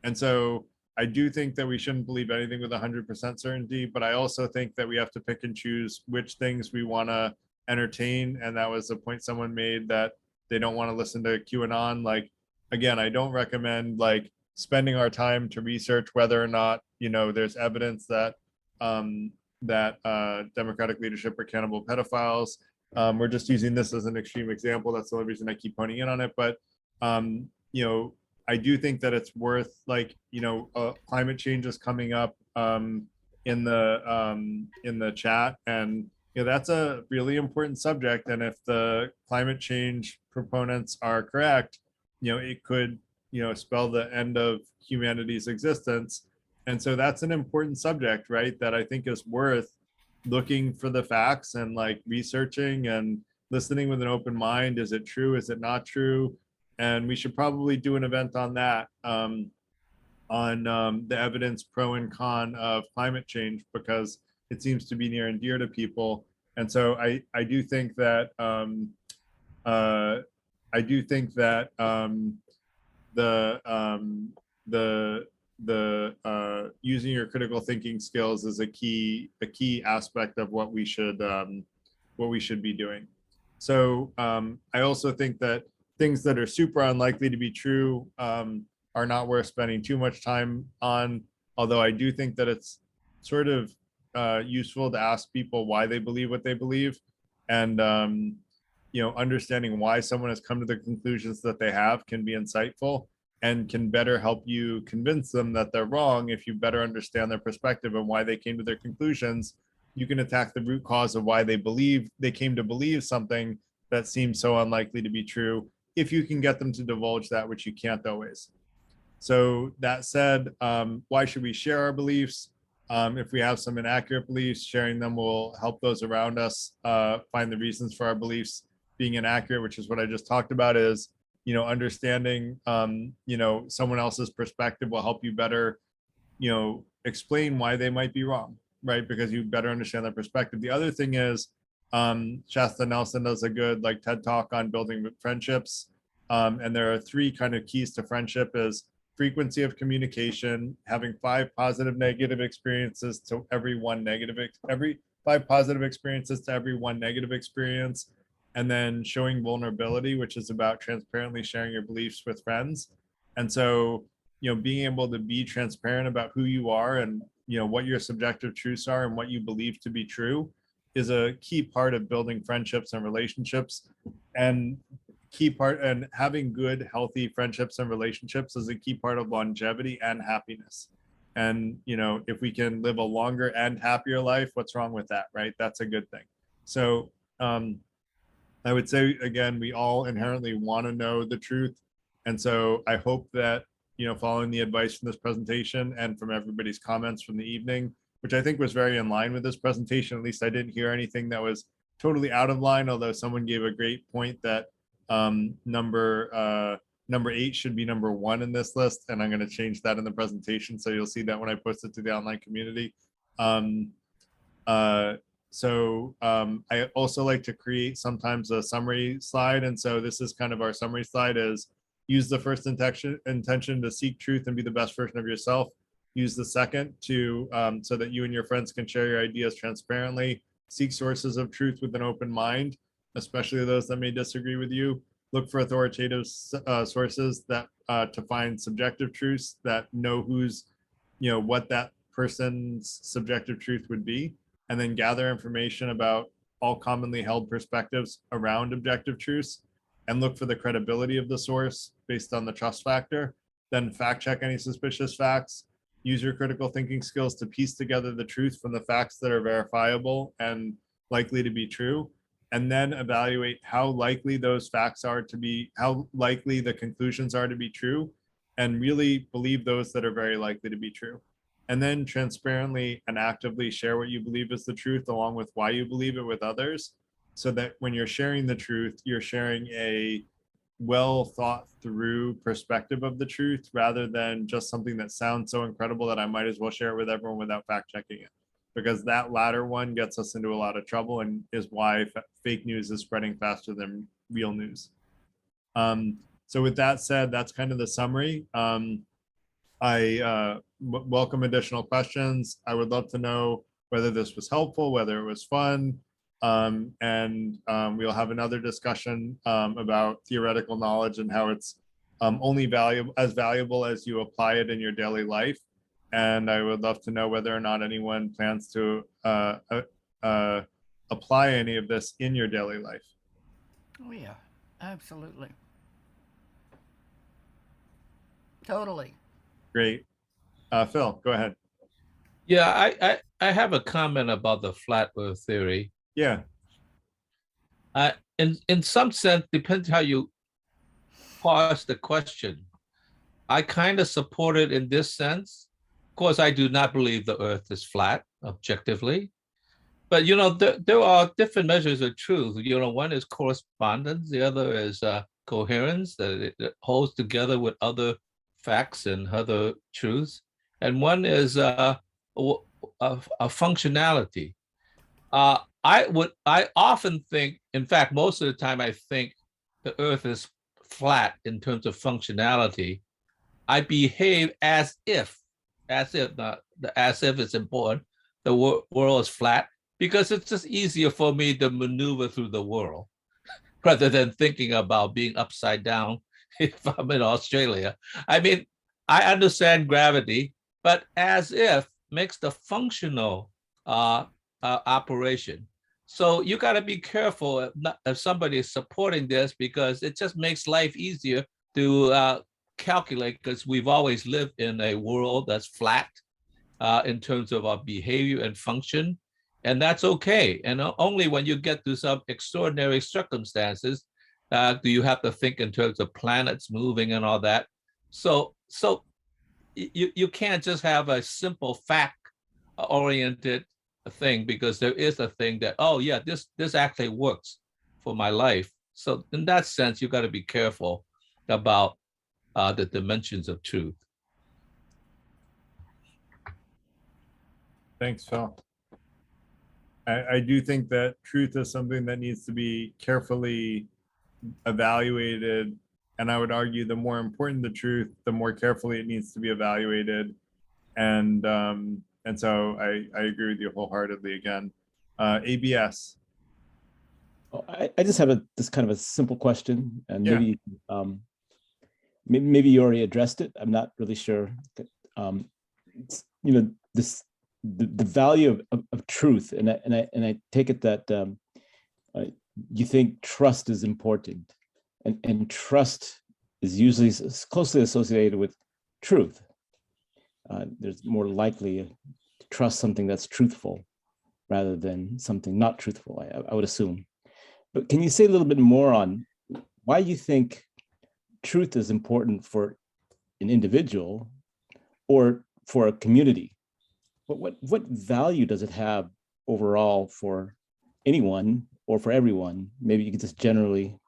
And so I do think that we shouldn't believe anything with 100% certainty, but I also think that we have to pick and choose which things we want to entertain. And that was the point someone made, that they don't want to listen to QAnon. Like, again, I don't recommend like spending our time to research whether or not, there's evidence that Democratic leadership are cannibal pedophiles. We're just using this as an extreme example. That's the only reason I keep honing in on it. But, I do think that it's worth, like, climate change is coming up in the chat, and that's a really important subject. And if the climate change proponents are correct, it could spell the end of humanity's existence. And so that's an important subject, right, that I think is worth looking for the facts and like researching and listening with an open mind. Is it true? Is it not true? And we should probably do an event on that, on the evidence pro and con of climate change, because it seems to be near and dear to people. And so I do think that using your critical thinking skills is a key aspect of what we should be doing. So I also think that things that are super unlikely to be true are not worth spending too much time on. Although I do think that it's sort of useful to ask people why they believe what they believe, and understanding why someone has come to the conclusions that they have can be insightful and can better help you convince them that they're wrong. If you better understand their perspective and why they came to their conclusions, you can attack the root cause of why they came to believe something that seems so unlikely to be true, if you can get them to divulge that, which you can't always. So that said, why should we share our beliefs? If we have some inaccurate beliefs, sharing them will help those around us find the reasons for our beliefs being inaccurate, which is what I just talked about. Is understanding someone else's perspective will help you better explain why they might be wrong, right? Because you better understand their perspective. The other thing is Shasta Nelson does a good TED talk on building friendships, and there are 3 kind of keys to friendship: is frequency of communication, having 5 positive negative experiences to every 1 negative, every 5 positive experiences to every 1 negative experience, and then showing vulnerability, which is about transparently sharing your beliefs with friends. And so, being able to be transparent about who you are and, what your subjective truths are and what you believe to be true is a key part of building friendships and relationships. And having good, healthy friendships and relationships is a key part of longevity and happiness. And, if we can live a longer and happier life, what's wrong with that, right? That's a good thing. So, I would say, again, we all inherently want to know the truth. And so I hope that, following the advice from this presentation and from everybody's comments from the evening, which I think was very in line with this presentation, at least I didn't hear anything that was totally out of line, although someone gave a great point that number 8 should be number 1 in this list. And I'm going to change that in the presentation. So you'll see that when I post it to the online community. So I also like to create sometimes a summary slide. And so this is kind of our summary slide: is use the first intention to seek truth and be the best version of yourself. Use the second to so that you and your friends can share your ideas transparently. Seek sources of truth with an open mind, especially those that may disagree with you. Look for authoritative sources that to find subjective truths that know what that person's subjective truth would be. And then gather information about all commonly held perspectives around objective truths, and look for the credibility of the source based on the trust factor. Then fact check any suspicious facts. Use your critical thinking skills to piece together the truth from the facts that are verifiable and likely to be true. And then evaluate how likely those facts are to be, how likely the conclusions are to be true, and really believe those that are very likely to be true. And then transparently and actively share what you believe is the truth, along with why you believe it, with others, so that when you're sharing the truth, you're sharing a well thought through perspective of the truth, rather than just something that sounds so incredible that I might as well share it with everyone without fact checking it. Because that latter one gets us into a lot of trouble and is why fake news is spreading faster than real news. So with that said, that's kind of the summary. I welcome additional questions. I would love to know whether this was helpful, whether it was fun, and we'll have another discussion about theoretical knowledge and how it's only valuable as you apply it in your daily life. And I would love to know whether or not anyone plans to apply any of this in your daily life. Oh yeah, absolutely. Totally. Great. Phil, go ahead. Yeah, I have a comment about the flat earth theory. Yeah. In some sense, depends how you parse the question. I kind of support it in this sense. Of course, I do not believe the earth is flat objectively. But, there are different measures of truth. One is correspondence. The other is coherence, that it holds together with other facts and other truths. And one is a functionality. I often think, in fact, most of the time I think the earth is flat in terms of functionality. I behave as if not as if it's important. The world is flat because it's just easier for me to maneuver through the world rather than thinking about being upside down if I'm in Australia. I mean, I understand gravity, but as if makes the functional operation. So you got to be careful if somebody is supporting this, because it just makes life easier to calculate, because we've always lived in a world that's flat in terms of our behavior and function. And that's okay. And only when you get to some extraordinary circumstances do you have to think in terms of planets moving and all that. So you can't just have a simple fact oriented thing, because there is a thing that, oh yeah, this actually works for my life. So in that sense, you got to be careful about the dimensions of truth. Thanks, Phil. I do think that truth is something that needs to be carefully evaluated. And I would argue the more important the truth, the more carefully it needs to be evaluated. And so I agree with you wholeheartedly again. ABS. Oh, I just have this kind of a simple question, and Yeah. maybe you already addressed it. I'm not really sure. The value of truth, and I take it that you think trust is important, and trust is usually closely associated with truth. There's more likely to trust something that's truthful rather than something not truthful, I would assume. But can you say a little bit more on why you think truth is important for an individual or for a community? What value does it have overall for anyone or for everyone? Maybe you could just generally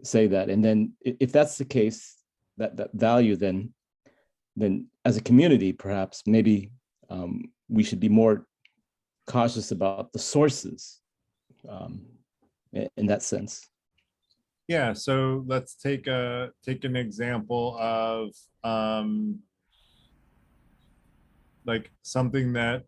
say that. And then if that's the case, that value, then as a community, perhaps maybe we should be more cautious about the sources in that sense. Yeah, so let's take an example of like something that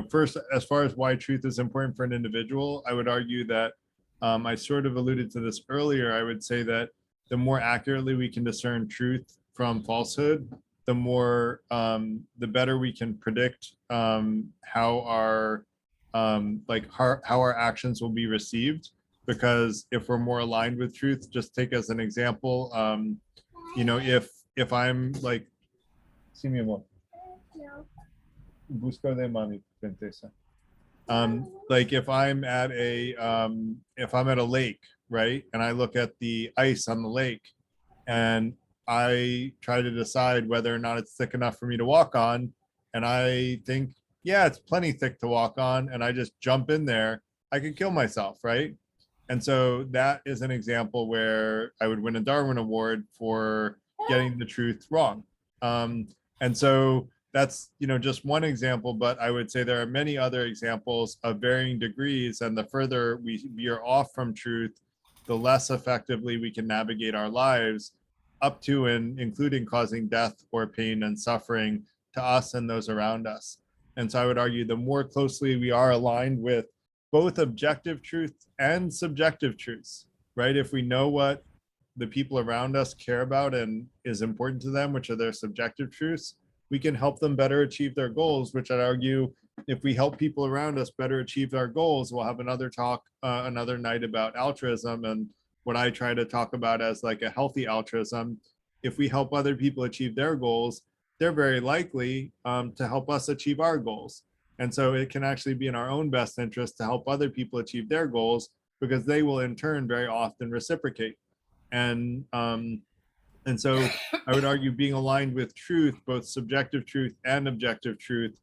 first, as far as why truth is important for an individual, I would argue that I sort of alluded to this earlier. I would say that the more accurately we can discern truth from falsehood, the more the better we can predict how our actions will be received. Because if we're more aligned with truth, just take as an example, if I'm like, see me more. Busco de mami, princesa. Like if I'm at a lake, right, and I look at the ice on the lake, and I try to decide whether or not it's thick enough for me to walk on, and I think, yeah, it's plenty thick to walk on, and I just jump in there, I could kill myself, right? And so that is an example where I would win a Darwin Award for getting the truth wrong. And so that's just one example, but I would say there are many other examples of varying degrees, and the further we veer off from truth, the less effectively we can navigate our lives, up to and including causing death or pain and suffering to us and those around us. And so I would argue the more closely we are aligned with both objective truth and subjective truths, right? If we know what the people around us care about and is important to them, which are their subjective truths, we can help them better achieve their goals, which I'd argue, if we help people around us better achieve our goals, we'll have another talk another night about altruism, and what I try to talk about as like a healthy altruism. If we help other people achieve their goals, they're very likely to help us achieve our goals. And so it can actually be in our own best interest to help other people achieve their goals, because they will in turn very often reciprocate. And so I would argue being aligned with truth, both subjective truth and objective truth,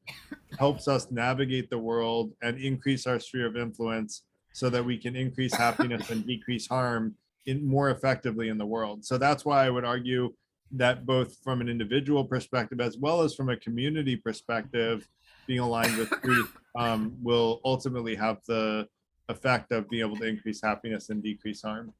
helps us navigate the world and increase our sphere of influence so that we can increase happiness and decrease harm more effectively in the world. So that's why I would argue that both from an individual perspective as well as from a community perspective, being aligned with truth will ultimately have the effect of being able to increase happiness and decrease harm.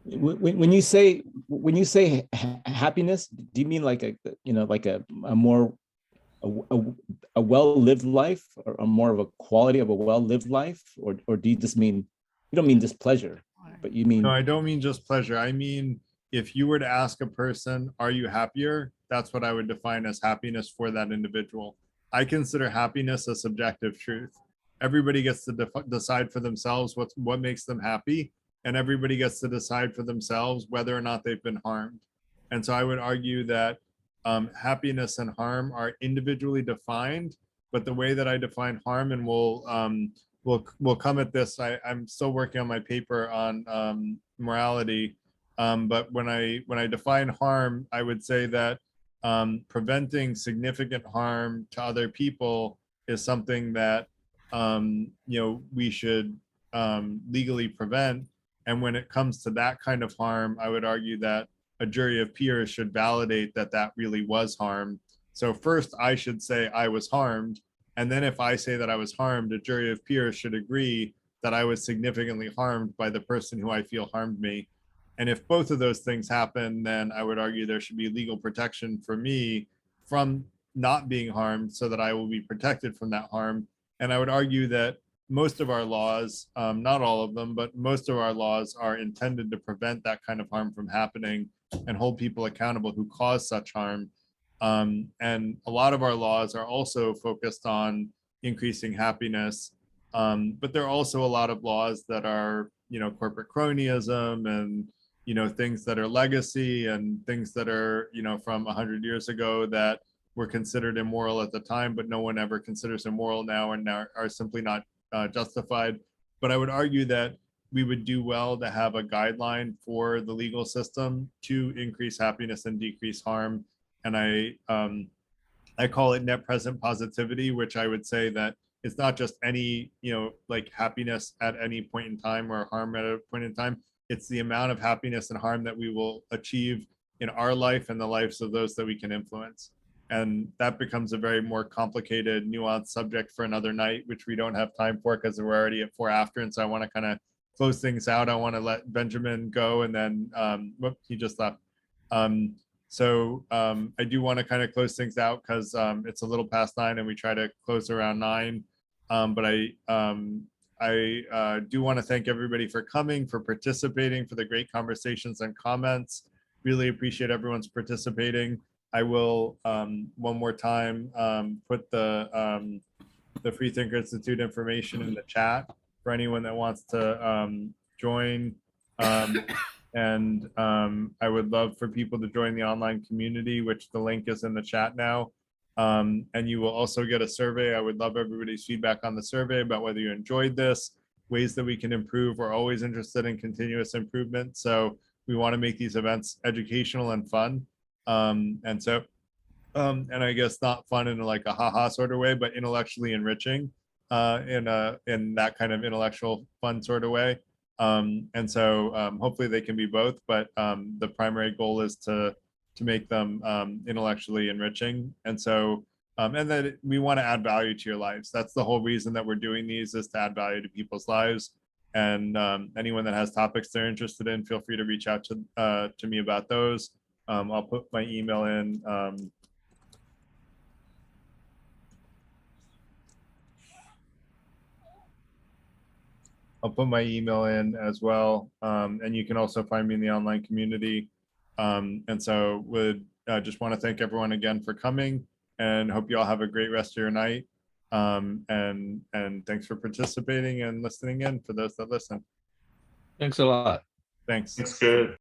When you say happiness, do you mean like a more a well-lived life, or a more of a quality of a well-lived life, or do you just mean, you don't mean just pleasure, but you mean? No, I don't mean just pleasure. I mean, if you were to ask a person, are you happier? That's what I would define as happiness for that individual. I consider happiness a subjective truth. Everybody gets to decide for themselves what makes them happy, and everybody gets to decide for themselves whether or not they've been harmed. And so I would argue that happiness and harm are individually defined, but the way that I define harm, and we'll come at this. I'm still working on my paper on morality, but when I define harm, I would say that preventing significant harm to other people is something that we should legally prevent. And when it comes to that kind of harm, I would argue that a jury of peers should validate that that really was harm. So first, I should say I was harmed. And then if I say that I was harmed, a jury of peers should agree that I was significantly harmed by the person who I feel harmed me. And if both of those things happen, then I would argue there should be legal protection for me from not being harmed, so that I will be protected from that harm. And I would argue that most of our laws, not all of them, but most of our laws are intended to prevent that kind of harm from happening and hold people accountable who cause such harm. And a lot of our laws are also focused on increasing happiness. But there are also a lot of laws that are, corporate cronyism and, things that are legacy and things that are, from 100 years ago that were considered immoral at the time, but no one ever considers immoral now and are simply not justified. But I would argue that we would do well to have a guideline for the legal system to increase happiness and decrease harm. And I call it net present positivity, which I would say that it's not just any, like happiness at any point in time or harm at a point in time. It's the amount of happiness and harm that we will achieve in our life and the lives of those that we can influence. And that becomes a very more complicated, nuanced subject for another night, which we don't have time for because we're already at 4 after. And so I want to kind of close things out. I want to let Benjamin go, and then he just left. So I do want to kind of close things out because it's a little past 9 and we try to close around 9. But I do want to thank everybody for coming, for participating, for the great conversations and comments. Really appreciate everyone's participating. I will one more time put the Freethinker Institute information in the chat for anyone that wants to join. And I would love for people to join the online community, which the link is in the chat now. And you will also get a survey. I would love everybody's feedback on the survey about whether you enjoyed this, ways that we can improve. We're always interested in continuous improvement. So we want to make these events educational and fun. And I guess not fun in like a haha sort of way, but intellectually enriching in that kind of intellectual fun sort of way. And so hopefully they can be both, but the primary goal is to make them intellectually enriching. And so, and that we want to add value to your lives. That's the whole reason that we're doing these, is to add value to people's lives. And anyone that has topics they're interested in, feel free to reach out to me about those. I'll put my email in. I'll put my email in as well. And you can also find me in the online community. And so would just want to thank everyone again for coming, and hope you all have a great rest of your night. And thanks for participating and listening in for those that listen. Thanks a lot. Thanks. It's good.